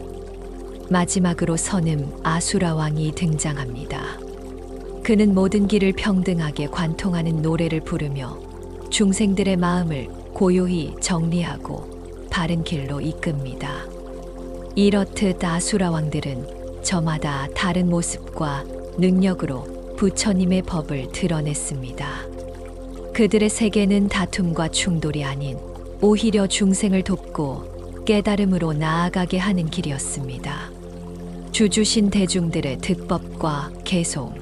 마지막으로 선음 아수라 왕이 등장합니다. 그는 모든 길을 평등하게 관통하는 노래를 부르며 중생들의 마음을 고요히 정리하고 바른 길로 이끕니다. 이렇듯 아수라 왕들은 저마다 다른 모습과 능력으로 부처님의 법을 드러냈습니다. 그들의 세계는 다툼과 충돌이 아닌 오히려 중생을 돕고 깨달음으로 나아가게 하는 길이었습니다. 주주신 대중들의 득법과 개송.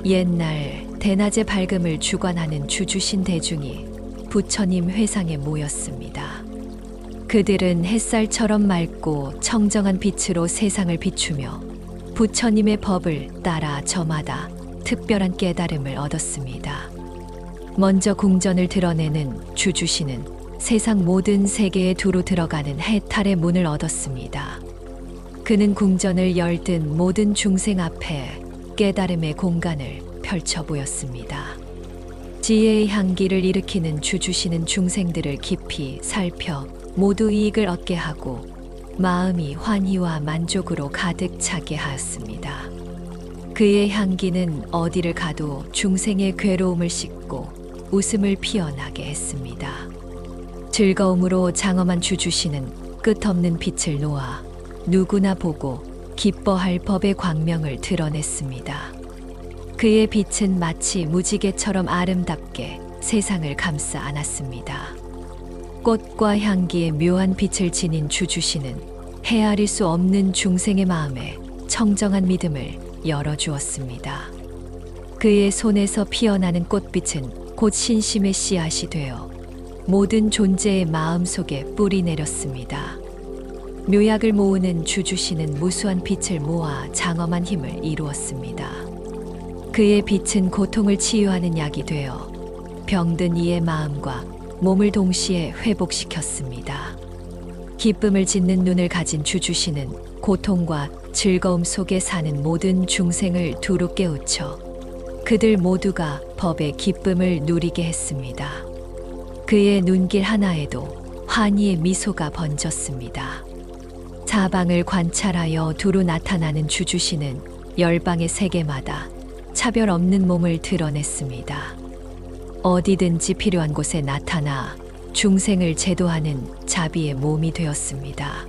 옛날 대낮의 밝음을 주관하는 주주신 대중이 부처님 회상에 모였습니다. 그들은 햇살처럼 맑고 청정한 빛으로 세상을 비추며 부처님의 법을 따라 저마다 특별한 깨달음을 얻었습니다. 먼저 궁전을 드러내는 주주신은 세상 모든 세계에 두루 들어가는 해탈의 문을 얻었습니다. 그는 궁전을 열든 모든 중생 앞에 깨달음의 공간을 펼쳐 보였습니다. 지혜의 향기를 일으키는 주주신은 중생들을 깊이 살펴 모두 이익을 얻게 하고 마음이 환희와 만족으로 가득 차게 하였습니다. 그의 향기는 어디를 가도 중생의 괴로움을 씻고 웃음을 피어나게 했습니다. 즐거움으로 장엄한 주주신은 끝없는 빛을 놓아 누구나 보고 기뻐할 법의 광명을 드러냈습니다. 그의 빛은 마치 무지개처럼 아름답게 세상을 감싸 안았습니다. 꽃과 향기의 묘한 빛을 지닌 주주신은 헤아릴 수 없는 중생의 마음에 청정한 믿음을 열어주었습니다. 그의 손에서 피어나는 꽃빛은 곧 신심의 씨앗이 되어 모든 존재의 마음속에 뿌리 내렸습니다. 묘약을 모으는 주주신은 무수한 빛을 모아 장엄한 힘을 이루었습니다. 그의 빛은 고통을 치유하는 약이 되어 병든 이의 마음과 몸을 동시에 회복시켰습니다. 기쁨을 짓는 눈을 가진 주주신은 고통과 즐거움 속에 사는 모든 중생을 두루 깨우쳐 그들 모두가 법의 기쁨을 누리게 했습니다. 그의 눈길 하나에도 환희의 미소가 번졌습니다. 사방을 관찰하여 두루 나타나는 주주신은 열방의 세계마다 차별 없는 몸을 드러냈습니다. 어디든지 필요한 곳에 나타나 중생을 제도하는 자비의 몸이 되었습니다.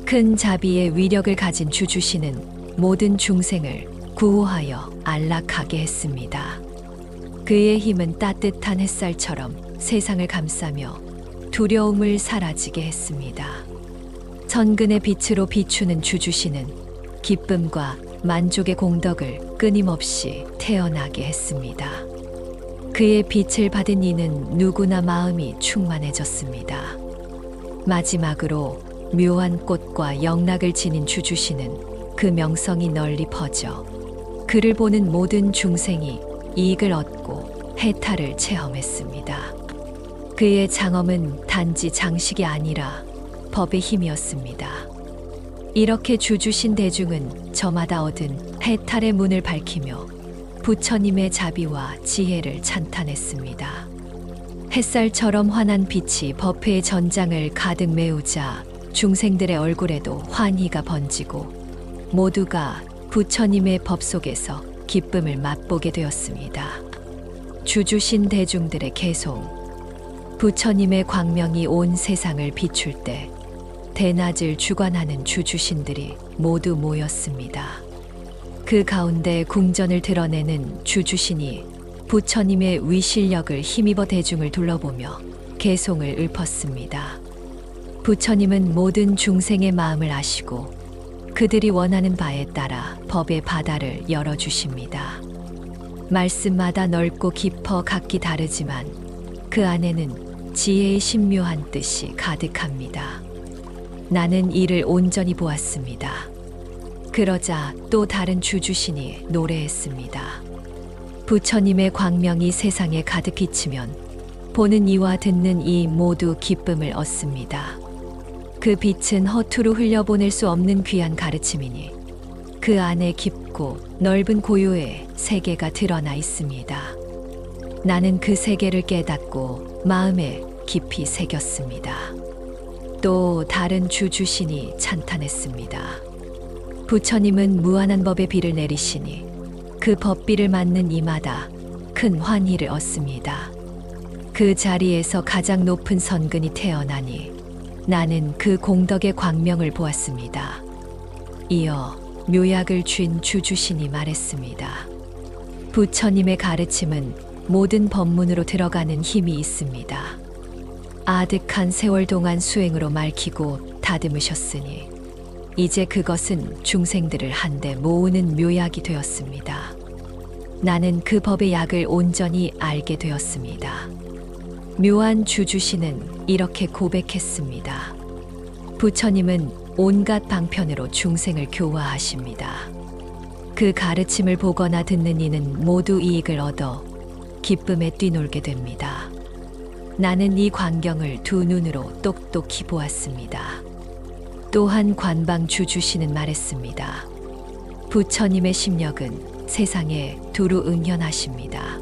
큰 자비의 위력을 가진 주주신은 모든 중생을 구호하여 안락하게 했습니다. 그의 힘은 따뜻한 햇살처럼 세상을 감싸며 두려움을 사라지게 했습니다. 선근의 빛으로 비추는 주주신은 기쁨과 만족의 공덕을 끊임없이 태어나게 했습니다. 그의 빛을 받은 이는 누구나 마음이 충만해졌습니다. 마지막으로 묘한 꽃과 영락을 지닌 주주신은 그 명성이 널리 퍼져 그를 보는 모든 중생이 이익을 얻고 해탈을 체험했습니다. 그의 장엄은 단지 장식이 아니라 법의 힘이었습니다. 이렇게 주주신 대중은 저마다 얻은 해탈의 문을 밝히며 부처님의 자비와 지혜를 찬탄했습니다. 햇살처럼 환한 빛이 법회의 전장을 가득 메우자 중생들의 얼굴에도 환희가 번지고 모두가 부처님의 법 속에서 기쁨을 맛보게 되었습니다. 주주신 대중들의 개송. 부처님의 광명이 온 세상을 비출 때 대낮을 주관하는 주주신들이 모두 모였습니다. 그 가운데 궁전을 드러내는 주주신이 부처님의 위실력을 힘입어 대중을 둘러보며 개송을 읊었습니다. 부처님은 모든 중생의 마음을 아시고 그들이 원하는 바에 따라 법의 바다를 열어주십니다. 말씀마다 넓고 깊어 각기 다르지만 그 안에는 지혜의 신묘한 뜻이 가득합니다. 나는 이를 온전히 보았습니다. 그러자 또 다른 주주신이 노래했습니다. 부처님의 광명이 세상에 가득 비치면 보는 이와 듣는 이 모두 기쁨을 얻습니다. 그 빛은 허투루 흘려보낼 수 없는 귀한 가르침이니 그 안에 깊고 넓은 고요의 세계가 드러나 있습니다. 나는 그 세계를 깨닫고 마음에 깊이 새겼습니다. 또 다른 주주신이 찬탄했습니다. 부처님은 무한한 법의 비를 내리시니 그 법비를 맞는 이마다 큰 환희를 얻습니다. 그 자리에서 가장 높은 선근이 태어나니 나는 그 공덕의 광명을 보았습니다. 이어 묘약을 쥔 주주신이 말했습니다. 부처님의 가르침은 모든 법문으로 들어가는 힘이 있습니다. 아득한 세월 동안 수행으로 말키고 다듬으셨으니 이제 그것은 중생들을 한데 모으는 묘약이 되었습니다. 나는 그 법의 약을 온전히 알게 되었습니다. 묘한 주주신은 이렇게 고백했습니다. 부처님은 온갖 방편으로 중생을 교화하십니다. 그 가르침을 보거나 듣는 이는 모두 이익을 얻어 기쁨에 뛰놀게 됩니다. 나는 이 광경을 두 눈으로 똑똑히 보았습니다. 또한 관방 주주신은 말했습니다. 부처님의 심력은 세상에 두루 응현하십니다.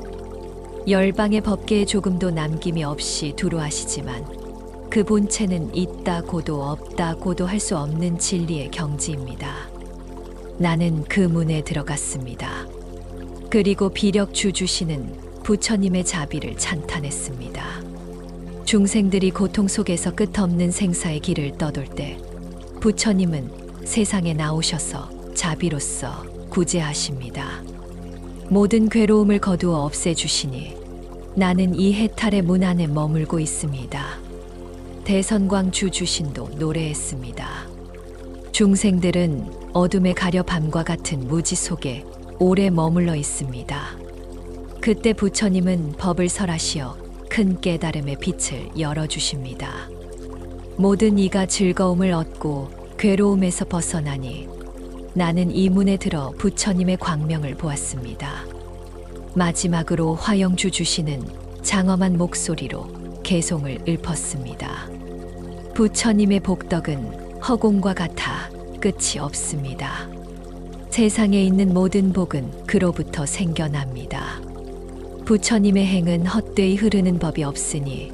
열방의 법계에 조금도 남김이 없이 두루 하시지만 그 본체는 있다고도 없다고도 할 수 없는 진리의 경지입니다. 나는 그 문에 들어갔습니다. 그리고 비력 주주신은 부처님의 자비를 찬탄했습니다. 중생들이 고통 속에서 끝없는 생사의 길을 떠돌 때 부처님은 세상에 나오셔서 자비로서 구제하십니다. 모든 괴로움을 거두어 없애주시니 나는 이 해탈의 문 안에 머물고 있습니다. 대선광 주주신도 노래했습니다. 중생들은 어둠에 가려 밤과 같은 무지 속에 오래 머물러 있습니다. 그때 부처님은 법을 설하시어 큰 깨달음의 빛을 열어주십니다. 모든 이가 즐거움을 얻고 괴로움에서 벗어나니 나는 이 문에 들어 부처님의 광명을 보았습니다. 마지막으로 화영주 주시는 장엄한 목소리로 개송을 읊었습니다. 부처님의 복덕은 허공과 같아 끝이 없습니다. 세상에 있는 모든 복은 그로부터 생겨납니다. 부처님의 행은 헛되이 흐르는 법이 없으니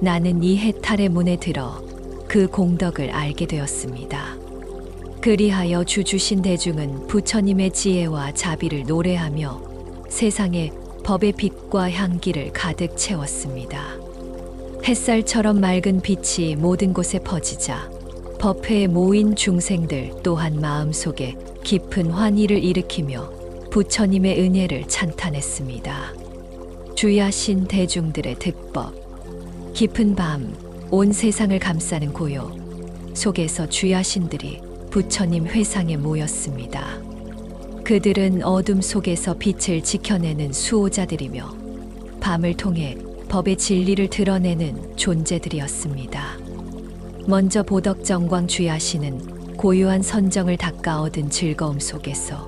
나는 이 해탈의 문에 들어 그 공덕을 알게 되었습니다. 그리하여 주주신 대중은 부처님의 지혜와 자비를 노래하며 세상에 법의 빛과 향기를 가득 채웠습니다. 햇살처럼 맑은 빛이 모든 곳에 퍼지자 법회에 모인 중생들 또한 마음속에 깊은 환희를 일으키며 부처님의 은혜를 찬탄했습니다. 주야신 대중들의 득법, 깊은 밤 온 세상을 감싸는 고요 속에서 주야신들이 부처님 회상에 모였습니다. 그들은 어둠 속에서 빛을 지켜내는 수호자들이며 밤을 통해 법의 진리를 드러내는 존재들이었습니다. 먼저 보덕정광 주야신은 고요한 선정을 닦아 얻은 즐거움 속에서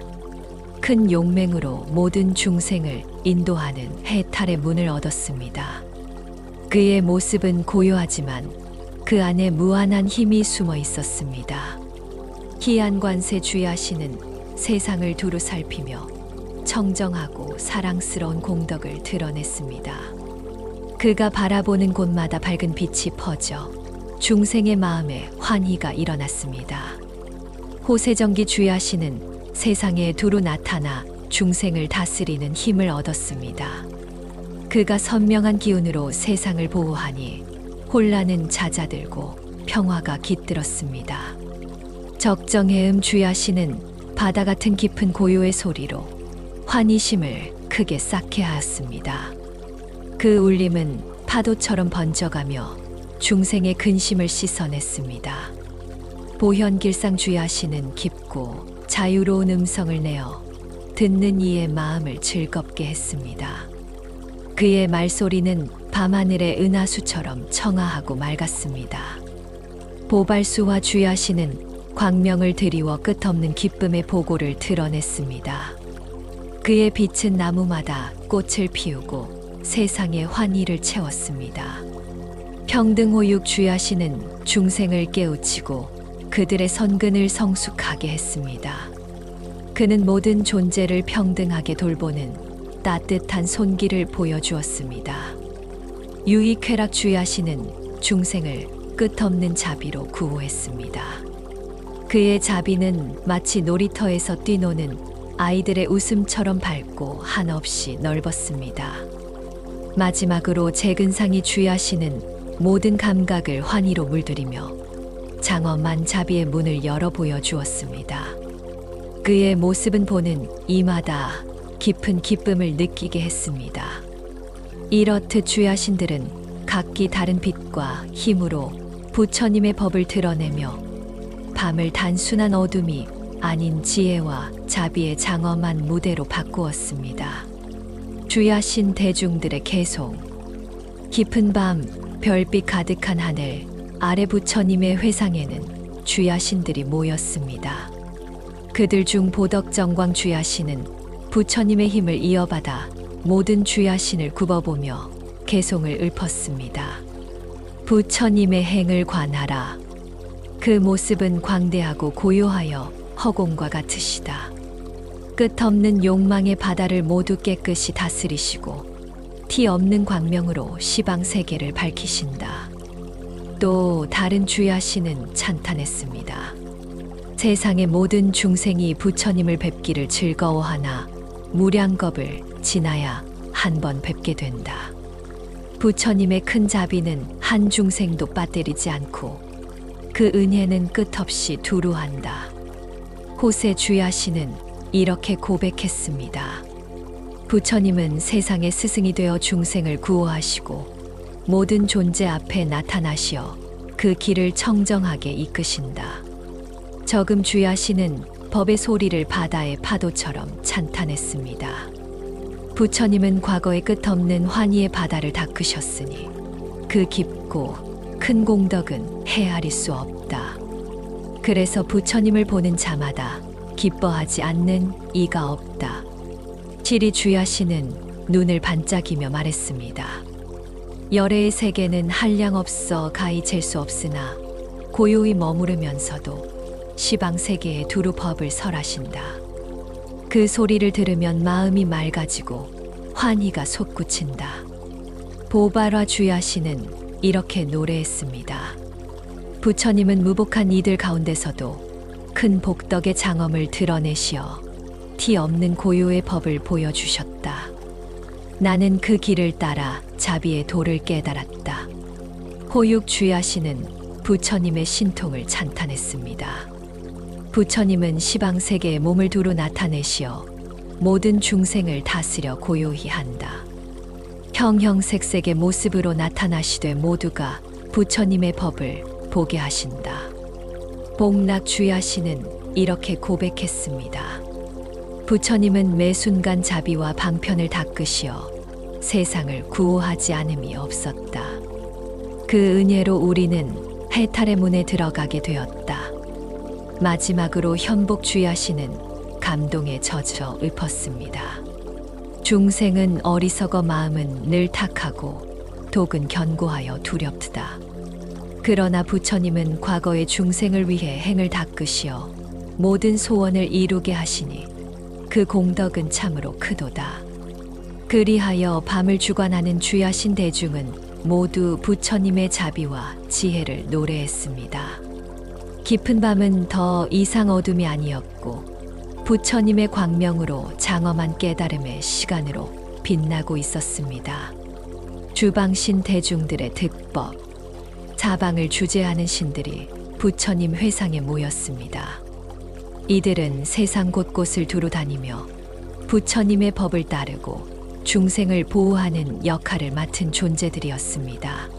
큰 용맹으로 모든 중생을 인도하는 해탈의 문을 얻었습니다. 그의 모습은 고요하지만 그 안에 무한한 힘이 숨어 있었습니다. 희안관세 주야신은 세상을 두루 살피며 청정하고 사랑스러운 공덕을 드러냈습니다. 그가 바라보는 곳마다 밝은 빛이 퍼져 중생의 마음에 환희가 일어났습니다. 호세정기 주야신은 세상에 두루 나타나 중생을 다스리는 힘을 얻었습니다. 그가 선명한 기운으로 세상을 보호하니 혼란은 잦아들고 평화가 깃들었습니다. 적정해음 주야시는 바다 같은 깊은 고요의 소리로 환희심을 크게 쌓게 하였습니다. 그 울림은 파도처럼 번져가며 중생의 근심을 씻어냈습니다. 보현길상 주야시는 깊고 자유로운 음성을 내어 듣는 이의 마음을 즐겁게 했습니다. 그의 말소리는 밤하늘의 은하수처럼 청아하고 맑았습니다. 보발수와 주야시는 광명을 드리워 끝없는 기쁨의 보고를 드러냈습니다. 그의 빛은 나무마다 꽃을 피우고 세상의 환희를 채웠습니다. 평등호육 주야시는 중생을 깨우치고 그들의 선근을 성숙하게 했습니다. 그는 모든 존재를 평등하게 돌보는 따뜻한 손길을 보여주었습니다. 유익쾌락 주야시는 중생을 끝없는 자비로 구호했습니다. 그의 자비는 마치 놀이터에서 뛰노는 아이들의 웃음처럼 밝고 한없이 넓었습니다. 마지막으로 재근상이 주야시는 모든 감각을 환희로 물들이며 장엄한 자비의 문을 열어 보여주었습니다. 그의 모습은 보는 이마다 깊은 기쁨을 느끼게 했습니다. 이렇듯 주야신들은 각기 다른 빛과 힘으로 부처님의 법을 드러내며 밤을 단순한 어둠이 아닌 지혜와 자비의 장엄한 무대로 바꾸었습니다. 주야신 대중들의 개송. 깊은 밤, 별빛 가득한 하늘 아래 부처님의 회상에는 주야신들이 모였습니다. 그들 중 보덕정광 주야신은 부처님의 힘을 이어받아 모든 주야신을 굽어보며 개송을 읊었습니다. 부처님의 행을 관하라. 그 모습은 광대하고 고요하여 허공과 같으시다. 끝없는 욕망의 바다를 모두 깨끗이 다스리시고 티 없는 광명으로 시방 세계를 밝히신다. 또 다른 주야신은 찬탄했습니다. 세상의 모든 중생이 부처님을 뵙기를 즐거워하나 무량겁을 지나야 한 번 뵙게 된다. 부처님의 큰 자비는 한 중생도 빠뜨리지 않고 그 은혜는 끝없이 두루한다. 호세 주야시는 이렇게 고백했습니다. 부처님은 세상의 스승이 되어 중생을 구호하시고 모든 존재 앞에 나타나시어 그 길을 청정하게 이끄신다. 저금 주야시는 법의 소리를 바다의 파도처럼 찬탄했습니다. 부처님은 과거의 끝없는 환희의 바다를 닦으셨으니 그 깊고 큰 공덕은 헤아릴 수 없다. 그래서 부처님을 보는 자마다 기뻐하지 않는 이가 없다. 시리 주야시는 눈을 반짝이며 말했습니다. 열애의 세계는 한량 없어 가히 잴 수 없으나 고요히 머무르면서도 시방 세계에 두루 법을 설하신다. 그 소리를 들으면 마음이 맑아지고 환희가 솟구친다. 보발화 주야시는 이렇게 노래했습니다. 부처님은 무복한 이들 가운데서도 큰 복덕의 장엄을 드러내시어 티 없는 고요의 법을 보여주셨다. 나는 그 길을 따라 자비의 도를 깨달았다. 호육 주야시는 부처님의 신통을 찬탄했습니다. 부처님은 시방 세계에 몸을 두루 나타내시어 모든 중생을 다스려 고요히 한다. 형형색색의 모습으로 나타나시되 모두가 부처님의 법을 보게 하신다. 복락 주야시는 이렇게 고백했습니다. 부처님은 매 순간 자비와 방편을 닦으시어 세상을 구호하지 않음이 없었다. 그 은혜로 우리는 해탈의 문에 들어가게 되었다. 마지막으로 현복 주야시는 감동에 젖어 읊었습니다. 중생은 어리석어 마음은 늘 탁하고 독은 견고하여 두렵다. 그러나 부처님은 과거의 중생을 위해 행을 닦으시어 모든 소원을 이루게 하시니 그 공덕은 참으로 크도다. 그리하여 밤을 주관하는 주야신 대중은 모두 부처님의 자비와 지혜를 노래했습니다. 깊은 밤은 더 이상 어둠이 아니었고 부처님의 광명으로 장엄한 깨달음의 시간으로 빛나고 있었습니다. 주방신 대중들의 득법, 사방을 주재하는 신들이 부처님 회상에 모였습니다. 이들은 세상 곳곳을 두루 다니며 부처님의 법을 따르고 중생을 보호하는 역할을 맡은 존재들이었습니다.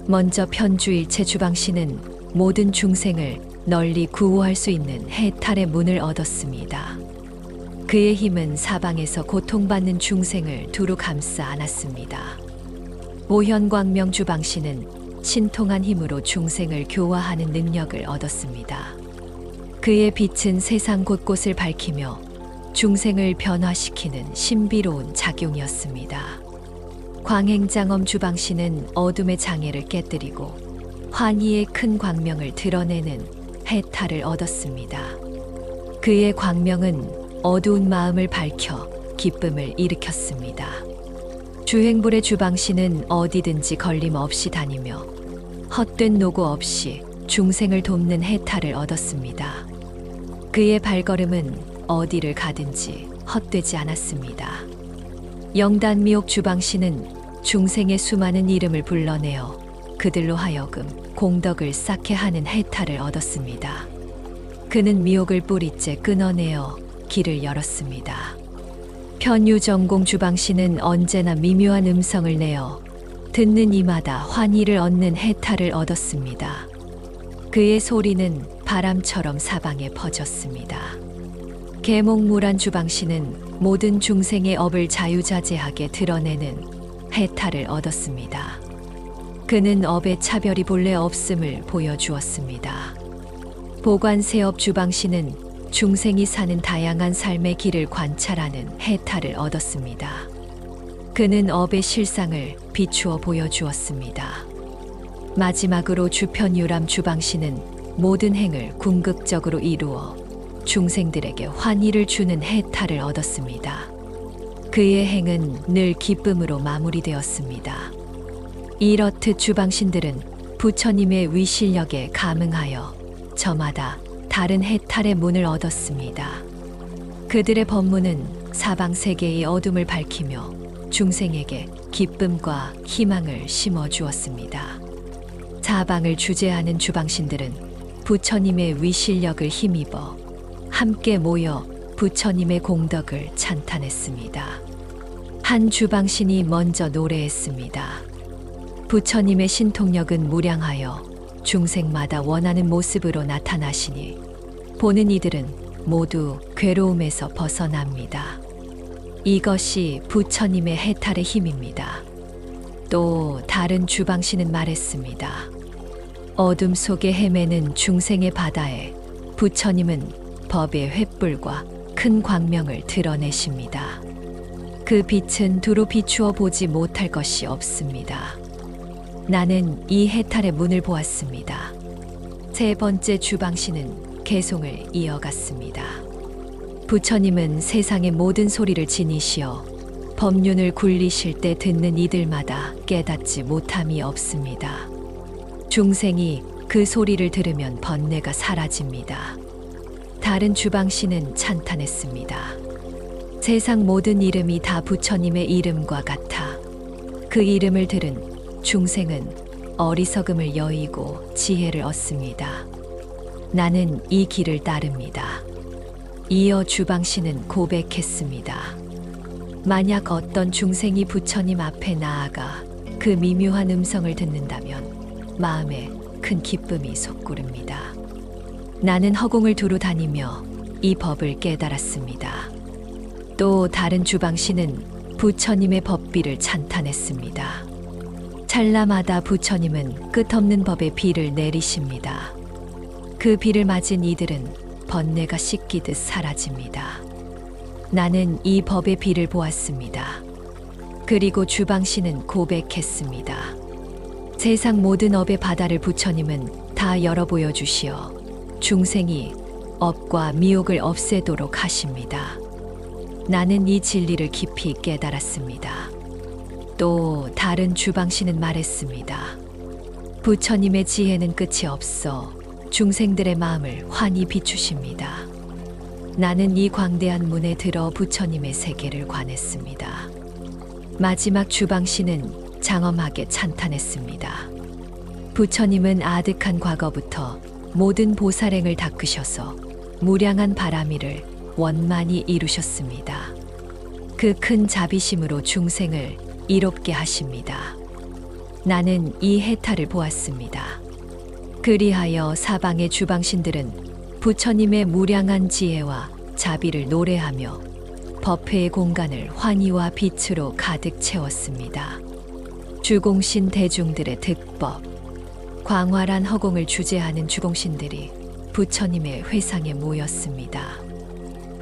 먼저 편주일체 주방신은 모든 중생을 널리 구호할 수 있는 해탈의 문을 얻었습니다. 그의 힘은 사방에서 고통받는 중생을 두루 감싸 안았습니다. 오현광명 주방신은 신통한 힘으로 중생을 교화하는 능력을 얻었습니다. 그의 빛은 세상 곳곳을 밝히며 중생을 변화시키는 신비로운 작용이었습니다. 광행장엄 주방신은 어둠의 장애를 깨뜨리고 환희의 큰 광명을 드러내는 해탈을 얻었습니다. 그의 광명은 어두운 마음을 밝혀 기쁨을 일으켰습니다. 주행불의 주방신은 어디든지 걸림없이 다니며 헛된 노고 없이 중생을 돕는 해탈을 얻었습니다. 그의 발걸음은 어디를 가든지 헛되지 않았습니다. 영단미옥 주방신은 중생의 수많은 이름을 불러내어 그들로 하여금 공덕을 쌓게 하는 해탈을 얻었습니다. 그는 미옥을 뿌리째 끊어내어 길을 열었습니다. 편유정공 주방신은 언제나 미묘한 음성을 내어 듣는 이마다 환희를 얻는 해탈을 얻었습니다. 그의 소리는 바람처럼 사방에 퍼졌습니다. 계몽무란 주방신은 모든 중생의 업을 자유자재하게 드러내는 해탈을 얻었습니다. 그는 업의 차별이 본래 없음을 보여주었습니다. 보관세업 주방신은 중생이 사는 다양한 삶의 길을 관찰하는 해탈을 얻었습니다. 그는 업의 실상을 비추어 보여주었습니다. 마지막으로 주편유람 주방신은 모든 행을 궁극적으로 이루어 중생들에게 환희를 주는 해탈을 얻었습니다. 그의 행은 늘 기쁨으로 마무리되었습니다. 이렇듯 주방신들은 부처님의 위실력에 감응하여 저마다 다른 해탈의 문을 얻었습니다. 그들의 법문은 사방 세계의 어둠을 밝히며 중생에게 기쁨과 희망을 심어주었습니다. 사방을 주재하는 주방신들은 부처님의 위실력을 힘입어 함께 모여 부처님의 공덕을 찬탄했습니다. 한 주방신이 먼저 노래했습니다. 부처님의 신통력은 무량하여 중생마다 원하는 모습으로 나타나시니 보는 이들은 모두 괴로움에서 벗어납니다. 이것이 부처님의 해탈의 힘입니다. 또 다른 주방신은 말했습니다. 어둠 속에 헤매는 중생의 바다에 부처님은 법의 횃불과 큰 광명을 드러내십니다. 그 빛은 두루 비추어 보지 못할 것이 없습니다. 나는 이 해탈의 문을 보았습니다. 세 번째 주방신은 개송을 이어갔습니다. 부처님은 세상의 모든 소리를 지니시어 법륜을 굴리실 때 듣는 이들마다 깨닫지 못함이 없습니다. 중생이 그 소리를 들으면 번뇌가 사라집니다. 다른 주방신은 찬탄했습니다. 세상 모든 이름이 다 부처님의 이름과 같아 그 이름을 들은 중생은 어리석음을 여의고 지혜를 얻습니다. 나는 이 길을 따릅니다. 이어 주방신은 고백했습니다. 만약 어떤 중생이 부처님 앞에 나아가 그 미묘한 음성을 듣는다면 마음에 큰 기쁨이 솟구릅니다. 나는 허공을 두루 다니며 이 법을 깨달았습니다. 또 다른 주방신은 부처님의 법비를 찬탄했습니다. 찰나마다 부처님은 끝없는 법의 비를 내리십니다. 그 비를 맞은 이들은 번뇌가 씻기듯 사라집니다. 나는 이 법의 비를 보았습니다. 그리고 주방신은 고백했습니다. 세상 모든 업의 바다를 부처님은 다 열어 보여주시어 중생이 업과 미혹을 없애도록 하십니다. 나는 이 진리를 깊이 깨달았습니다. 또 다른 주방신은 말했습니다. 부처님의 지혜는 끝이 없어 중생들의 마음을 환히 비추십니다. 나는 이 광대한 문에 들어 부처님의 세계를 관했습니다. 마지막 주방신은 장엄하게 찬탄했습니다. 부처님은 아득한 과거부터 모든 보살행을 닦으셔서 무량한 바라미를 원만히 이루셨습니다. 그 큰 자비심으로 중생을 이롭게 하십니다. 나는 이 해탈을 보았습니다. 그리하여 사방의 주방신들은 부처님의 무량한 지혜와 자비를 노래하며 법회의 공간을 환희와 빛으로 가득 채웠습니다. 주공신 대중들의 득법, 광활한 허공을 주재하는 주공신들이 부처님의 회상에 모였습니다.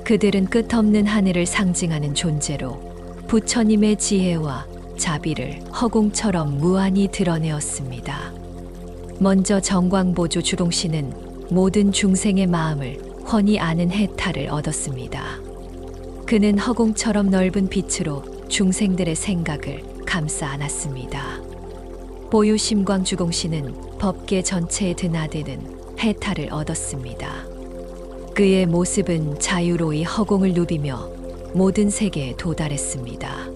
그들은 끝없는 하늘을 상징하는 존재로 부처님의 지혜와 자비를 허공처럼 무한히 드러내었습니다. 먼저 정광보조 주공신은 모든 중생의 마음을 훤히 아는 해탈을 얻었습니다. 그는 허공처럼 넓은 빛으로 중생들의 생각을 감싸 안았습니다. 보유심광 주공신은 법계 전체에 드나드는 해탈을 얻었습니다. 그의 모습은 자유로이 허공을 누비며 모든 세계에 도달했습니다.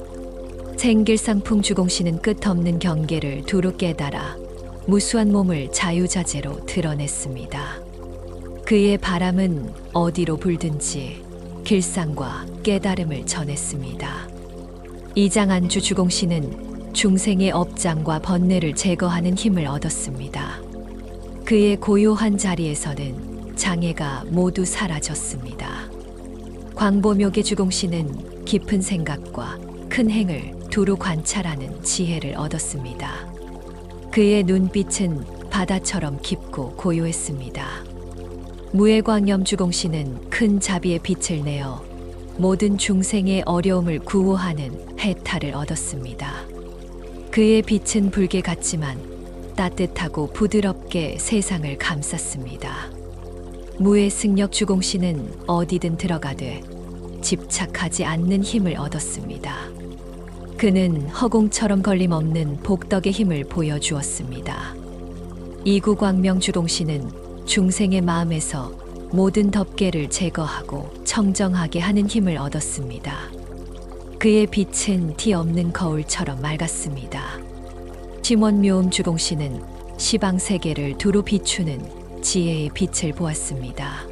생길상풍 주공신은 끝없는 경계를 두루 깨달아 무수한 몸을 자유자재로 드러냈습니다. 그의 바람은 어디로 불든지 길상과 깨달음을 전했습니다. 이장안주 주공신은 중생의 업장과 번뇌를 제거하는 힘을 얻었습니다. 그의 고요한 자리에서는 장애가 모두 사라졌습니다. 광보묘계 주공신은 깊은 생각과 큰 행을 두루 관찰하는 지혜를 얻었습니다. 그의 눈빛은 바다처럼 깊고 고요했습니다. 무해광염 주공신은 큰 자비의 빛을 내어 모든 중생의 어려움을 구호하는 해탈을 얻었습니다. 그의 빛은 불개 같지만 따뜻하고 부드럽게 세상을 감쌌습니다. 무해승력 주공신은 어디든 들어가되 집착하지 않는 힘을 얻었습니다. 그는 허공처럼 걸림없는 복덕의 힘을 보여주었습니다. 이구광명 주공신은 중생의 마음에서 모든 덮개를 제거하고 청정하게 하는 힘을 얻었습니다. 그의 빛은 티 없는 거울처럼 맑았습니다. 심원묘음 주공신은 시방세계를 두루 비추는 지혜의 빛을 보았습니다.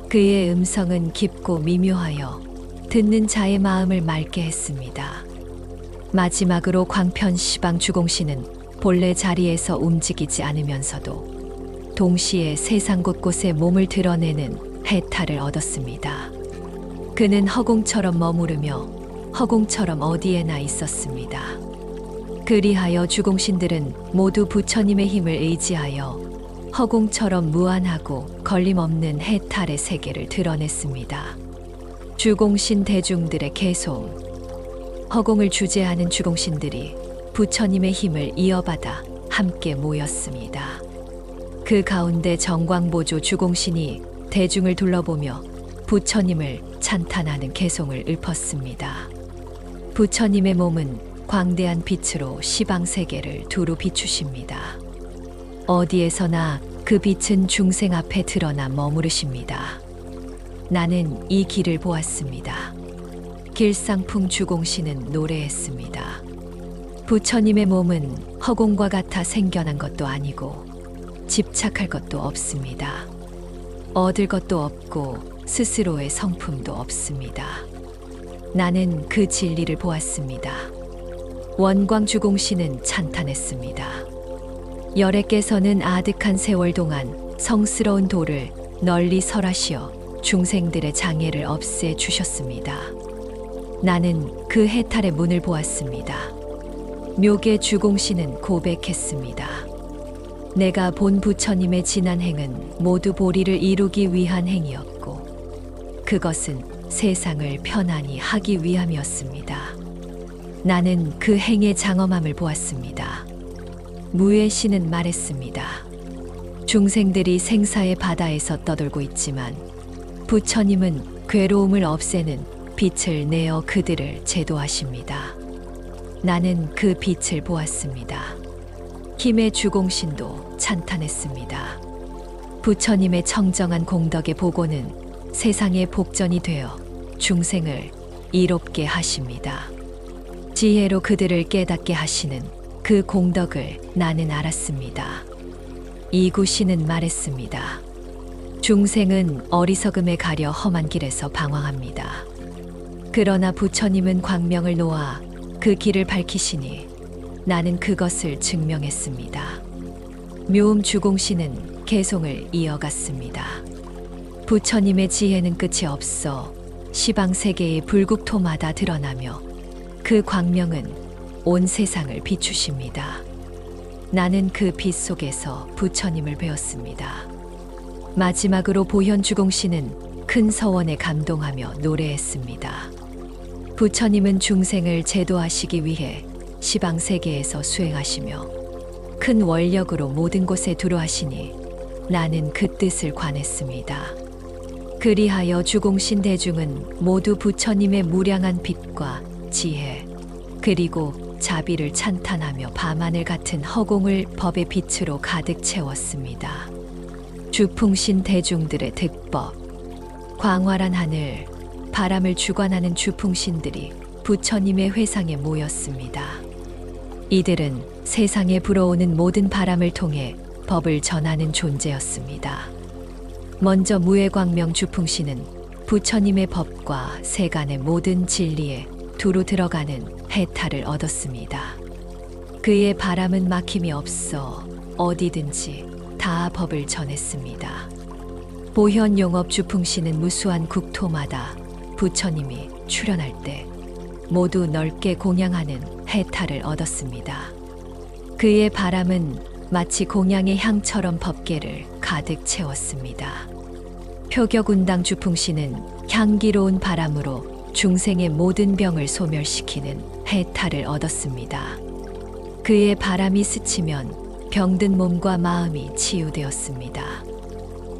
그의 음성은 깊고 미묘하여 듣는 자의 마음을 맑게 했습니다. 마지막으로 광편시방 주공신은 본래 자리에서 움직이지 않으면서도 동시에 세상 곳곳에 몸을 드러내는 해탈을 얻었습니다. 그는 허공처럼 머무르며 허공처럼 어디에나 있었습니다. 그리하여 주공신들은 모두 부처님의 힘을 의지하여 허공처럼 무한하고 걸림없는 해탈의 세계를 드러냈습니다. 주공신 대중들의 개송, 허공을 주재하는 주공신들이 부처님의 힘을 이어받아 함께 모였습니다. 그 가운데 정광보조 주공신이 대중을 둘러보며 부처님을 찬탄하는 개송을 읊었습니다. 부처님의 몸은 광대한 빛으로 시방세계를 두루 비추십니다. 어디에서나 그 빛은 중생 앞에 드러나 머무르십니다. 나는 이 길을 보았습니다. 길상풍 주공신은 노래했습니다. 부처님의 몸은 허공과 같아 생겨난 것도 아니고 집착할 것도 없습니다. 얻을 것도 없고 스스로의 성품도 없습니다. 나는 그 진리를 보았습니다. 원광 주공신은 찬탄했습니다. 열애께서는 아득한 세월 동안 성스러운 도를 널리 설하시어 중생들의 장애를 없애 주셨습니다. 나는 그 해탈의 문을 보았습니다. 묘계 주공신은 고백했습니다. 내가 본 부처님의 지난 행은 모두 보리를 이루기 위한 행이었고 그것은 세상을 편안히 하기 위함이었습니다. 나는 그 행의 장엄함을 보았습니다. 무의 신은 말했습니다. 중생들이 생사의 바다에서 떠돌고 있지만 부처님은 괴로움을 없애는 빛을 내어 그들을 제도하십니다. 나는 그 빛을 보았습니다. 힘의 주공신도 찬탄했습니다. 부처님의 청정한 공덕의 보고는 세상의 복전이 되어 중생을 이롭게 하십니다. 지혜로 그들을 깨닫게 하시는 그 공덕을 나는 알았습니다. 이구시는 말했습니다. 중생은 어리석음에 가려 험한 길에서 방황합니다. 그러나 부처님은 광명을 놓아 그 길을 밝히시니 나는 그것을 증명했습니다. 묘음 주공시는 개송을 이어갔습니다. 부처님의 지혜는 끝이 없어 시방 세계의 불국토마다 드러나며 그 광명은 온 세상을 비추십니다. 나는 그 빛 속에서 부처님을 배웠습니다. 마지막으로 보현주공시는 큰 서원에 감동하며 노래했습니다. 부처님은 중생을 제도하시기 위해 시방 세계에서 수행하시며 큰 원력으로 모든 곳에 두루하시니 나는 그 뜻을 관했습니다. 그리하여 주공신 대중은 모두 부처님의 무량한 빛과 지혜 그리고 자비를 찬탄하며 밤하늘 같은 허공을 법의 빛으로 가득 채웠습니다. 주풍신 대중들의 득법 광활한 하늘 바람을 주관하는 주풍신들이 부처님의 회상에 모였습니다. 이들은 세상에 불어오는 모든 바람을 통해 법을 전하는 존재였습니다. 먼저 무해광명 주풍신은 부처님의 법과 세간의 모든 진리에 두루 들어가는 해탈을 얻었습니다. 그의 바람은 막힘이 없어 어디든지 다 법을 전했습니다. 보현용업 주풍신은 무수한 국토마다 부처님이 출현할 때 모두 넓게 공양하는 해탈을 얻었습니다. 그의 바람은 마치 공양의 향처럼 법계를 가득 채웠습니다. 표격운당 주풍신은 향기로운 바람으로 중생의 모든 병을 소멸시키는 해탈을 얻었습니다. 그의 바람이 스치면 병든 몸과 마음이 치유되었습니다.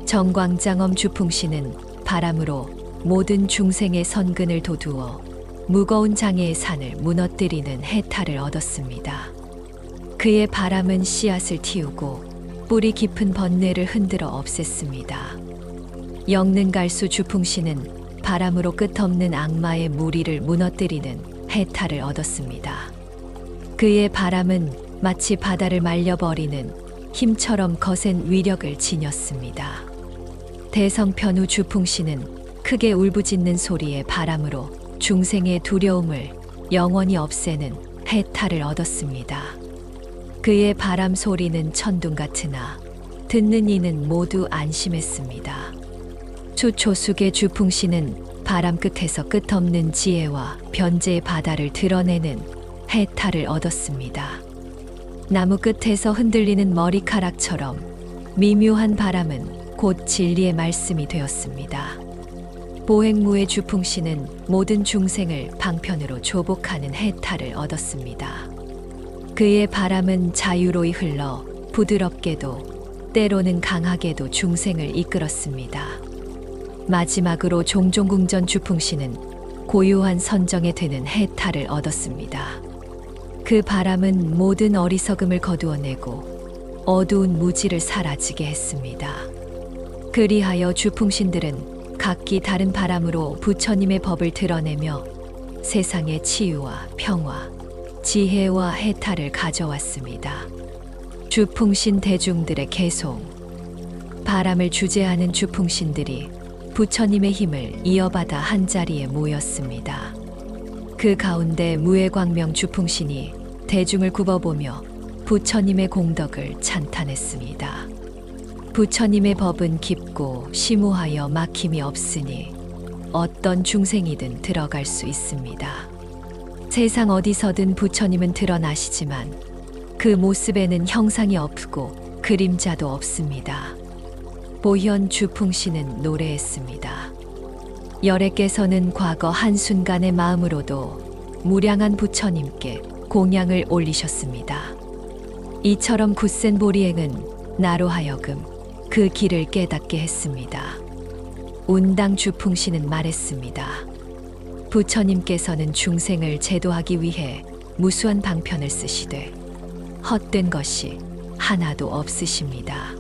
정광장엄 주풍신은 바람으로 모든 중생의 선근을 도두어 무거운 장애의 산을 무너뜨리는 해탈을 얻었습니다. 그의 바람은 씨앗을 틔우고 뿌리 깊은 번뇌를 흔들어 없앴습니다. 영능갈수 주풍신은 바람으로 끝없는 악마의 무리를 무너뜨리는 해탈을 얻었습니다. 그의 바람은 마치 바다를 말려버리는 힘처럼 거센 위력을 지녔습니다. 대성편우 주풍신은 크게 울부짖는 소리의 바람으로 중생의 두려움을 영원히 없애는 해탈을 얻었습니다. 그의 바람 소리는 천둥 같으나 듣는 이는 모두 안심했습니다. 수초숙의 주풍신은 바람 끝에서 끝없는 지혜와 변제의 바다를 드러내는 해탈을 얻었습니다. 나무 끝에서 흔들리는 머리카락처럼 미묘한 바람은 곧 진리의 말씀이 되었습니다. 보행무의 주풍신은 모든 중생을 방편으로 조복하는 해탈을 얻었습니다. 그의 바람은 자유로이 흘러 부드럽게도 때로는 강하게도 중생을 이끌었습니다. 마지막으로 종종궁전 주풍신은 고요한 선정에 드는 해탈을 얻었습니다. 그 바람은 모든 어리석음을 거두어내고 어두운 무지를 사라지게 했습니다. 그리하여 주풍신들은 각기 다른 바람으로 부처님의 법을 드러내며 세상의 치유와 평화, 지혜와 해탈을 가져왔습니다. 주풍신 대중들의 개송 바람을 주재하는 주풍신들이 부처님의 힘을 이어받아 한자리에 모였습니다. 그 가운데 무해광명 주풍신이 대중을 굽어보며 부처님의 공덕을 찬탄했습니다. 부처님의 법은 깊고 심오하여 막힘이 없으니 어떤 중생이든 들어갈 수 있습니다. 세상 어디서든 부처님은 드러나시지만 그 모습에는 형상이 없고 그림자도 없습니다. 보현 주풍신은 노래했습니다. 열애께서는 과거 한순간의 마음으로도 무량한 부처님께 공양을 올리셨습니다. 이처럼 굳센 보리행은 나로 하여금 그 길을 깨닫게 했습니다. 운당 주풍신은 말했습니다. 부처님께서는 중생을 제도하기 위해 무수한 방편을 쓰시되 헛된 것이 하나도 없으십니다.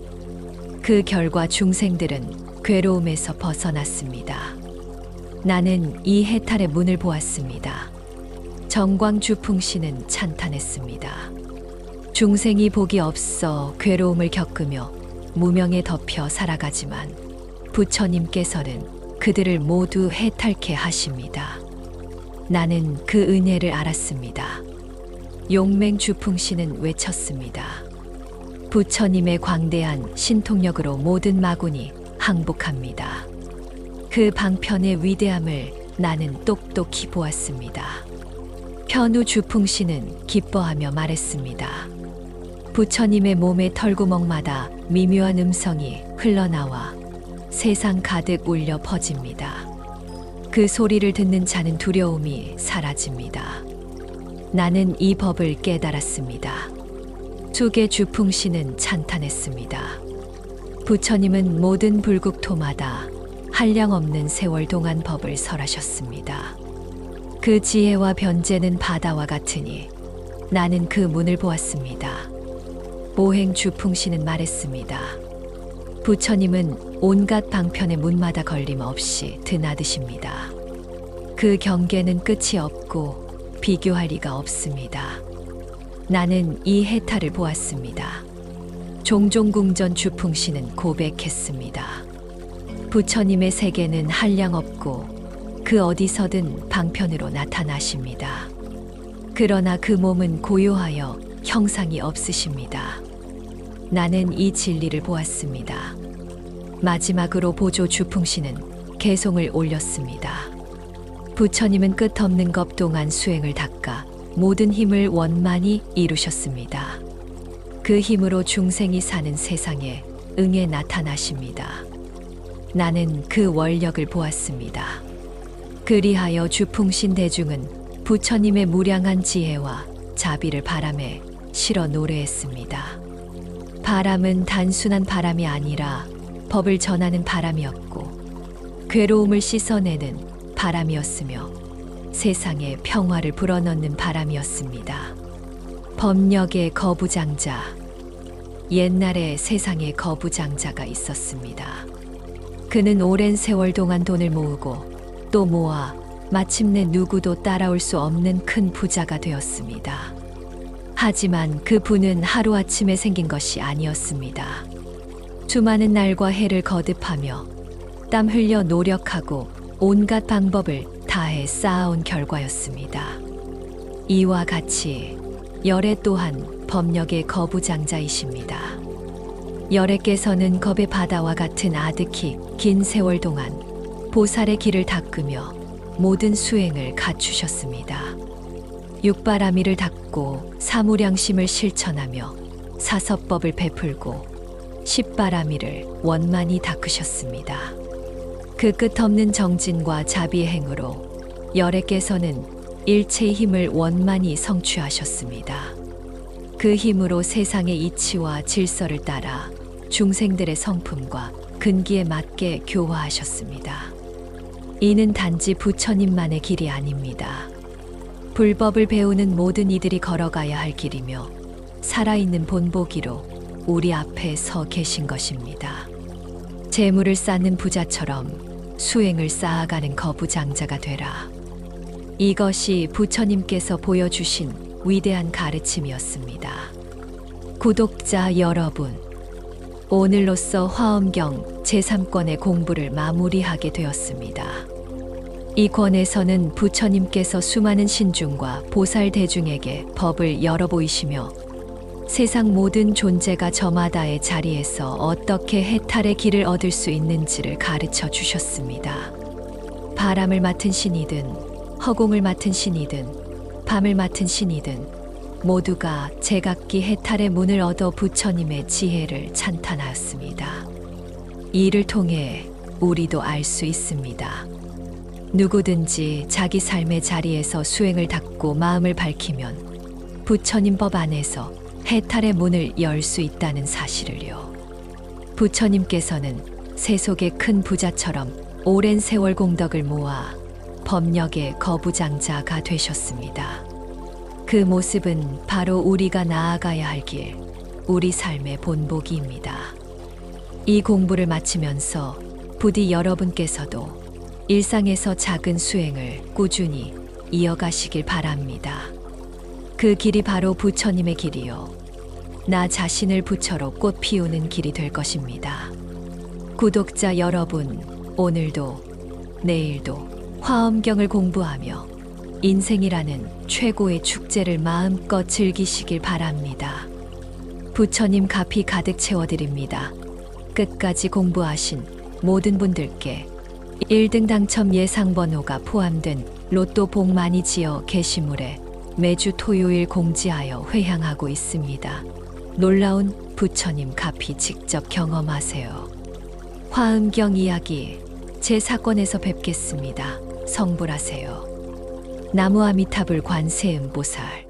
그 결과 중생들은 괴로움에서 벗어났습니다. 나는 이 해탈의 문을 보았습니다. 정광 주풍씨는 찬탄했습니다. 중생이 복이 없어 괴로움을 겪으며 무명에 덮여 살아가지만 부처님께서는 그들을 모두 해탈케 하십니다. 나는 그 은혜를 알았습니다. 용맹 주풍씨는 외쳤습니다. 부처님의 광대한 신통력으로 모든 마군이 항복합니다. 그 방편의 위대함을 나는 똑똑히 보았습니다. 편우 주풍씨는 기뻐하며 말했습니다. 부처님의 몸의 털구멍마다 미묘한 음성이 흘러나와 세상 가득 울려 퍼집니다. 그 소리를 듣는 자는 두려움이 사라집니다. 나는 이 법을 깨달았습니다. 수계 주풍씨는 찬탄했습니다. 부처님은 모든 불국토마다 한량없는 세월 동안 법을 설하셨습니다. 그 지혜와 변제는 바다와 같으니 나는 그 문을 보았습니다. 보행 주풍씨는 말했습니다. 부처님은 온갖 방편의 문마다 걸림없이 드나드십니다. 그 경계는 끝이 없고 비교할 리가 없습니다. 나는 이 해탈을 보았습니다. 종종궁전 주풍씨는 고백했습니다. 부처님의 세계는 한량없고 그 어디서든 방편으로 나타나십니다. 그러나 그 몸은 고요하여 형상이 없으십니다. 나는 이 진리를 보았습니다. 마지막으로 보조 주풍씨는 개송을 올렸습니다. 부처님은 끝없는 것 동안 수행을 닦아 모든 힘을 원만히 이루셨습니다. 그 힘으로 중생이 사는 세상에 응에 나타나십니다. 나는 그 원력을 보았습니다. 그리하여 주풍신 대중은 부처님의 무량한 지혜와 자비를 바람에 실어 노래했습니다. 바람은 단순한 바람이 아니라 법을 전하는 바람이었고 괴로움을 씻어내는 바람이었으며 세상에 평화를 불어넣는 바람이었습니다. 법력의 거부장자. 옛날에 세상에 거부장자가 있었습니다. 그는 오랜 세월 동안 돈을 모으고 또 모아 마침내 누구도 따라올 수 없는 큰 부자가 되었습니다. 하지만 그 부는 하루아침에 생긴 것이 아니었습니다. 수많은 날과 해를 거듭하며 땀 흘려 노력하고 온갖 방법을 다해 쌓아온 결과였습니다. 이와 같이 열애 또한 법력의 거부장자이십니다. 열애께서는 겁의 바다와 같은 아득히 긴 세월 동안 보살의 길을 닦으며 모든 수행을 갖추셨습니다. 육바라미를 닦고 사무량심을 실천하며 사서법을 베풀고 십바라미를 원만히 닦으셨습니다. 그 끝없는 정진과 자비의 행으로 열애께서는 일체의 힘을 원만히 성취하셨습니다. 그 힘으로 세상의 이치와 질서를 따라 중생들의 성품과 근기에 맞게 교화하셨습니다. 이는 단지 부처님만의 길이 아닙니다. 불법을 배우는 모든 이들이 걸어가야 할 길이며 살아있는 본보기로 우리 앞에 서 계신 것입니다. 재물을 쌓는 부자처럼 수행을 쌓아가는 거부장자가 되라. 이것이 부처님께서 보여주신 위대한 가르침이었습니다. 구독자 여러분, 오늘로써 화엄경 제3권의 공부를 마무리하게 되었습니다. 이 권에서는 부처님께서 수많은 신중과 보살 대중에게 법을 열어보이시며 세상 모든 존재가 저마다의 자리에서 어떻게 해탈의 길을 얻을 수 있는지를 가르쳐 주셨습니다. 바람을 맡은 신이든 허공을 맡은 신이든 밤을 맡은 신이든 모두가 제각기 해탈의 문을 얻어 부처님의 지혜를 찬탄하였습니다. 이를 통해 우리도 알 수 있습니다. 누구든지 자기 삶의 자리에서 수행을 닦고 마음을 밝히면 부처님 법 안에서 해탈의 문을 열 수 있다는 사실을요. 부처님께서는 세속의 큰 부자처럼 오랜 세월 공덕을 모아 법력의 거부장자가 되셨습니다. 그 모습은 바로 우리가 나아가야 할 길, 우리 삶의 본보기입니다. 이 공부를 마치면서 부디 여러분께서도 일상에서 작은 수행을 꾸준히 이어가시길 바랍니다. 그 길이 바로 부처님의 길이요. 나 자신을 부처로 꽃 피우는 길이 될 것입니다. 구독자 여러분, 오늘도 내일도 화엄경을 공부하며 인생이라는 최고의 축제를 마음껏 즐기시길 바랍니다. 부처님 가피 가득 채워드립니다. 끝까지 공부하신 모든 분들께 1등 당첨 예상번호가 포함된 로또 복 많이 지어 게시물에 매주 토요일 공지하여 회향하고 있습니다. 놀라운 부처님 가피 직접 경험하세요. 화엄경 이야기 제 사건에서 뵙겠습니다. 성불하세요. 나무 아미타불 관세음보살.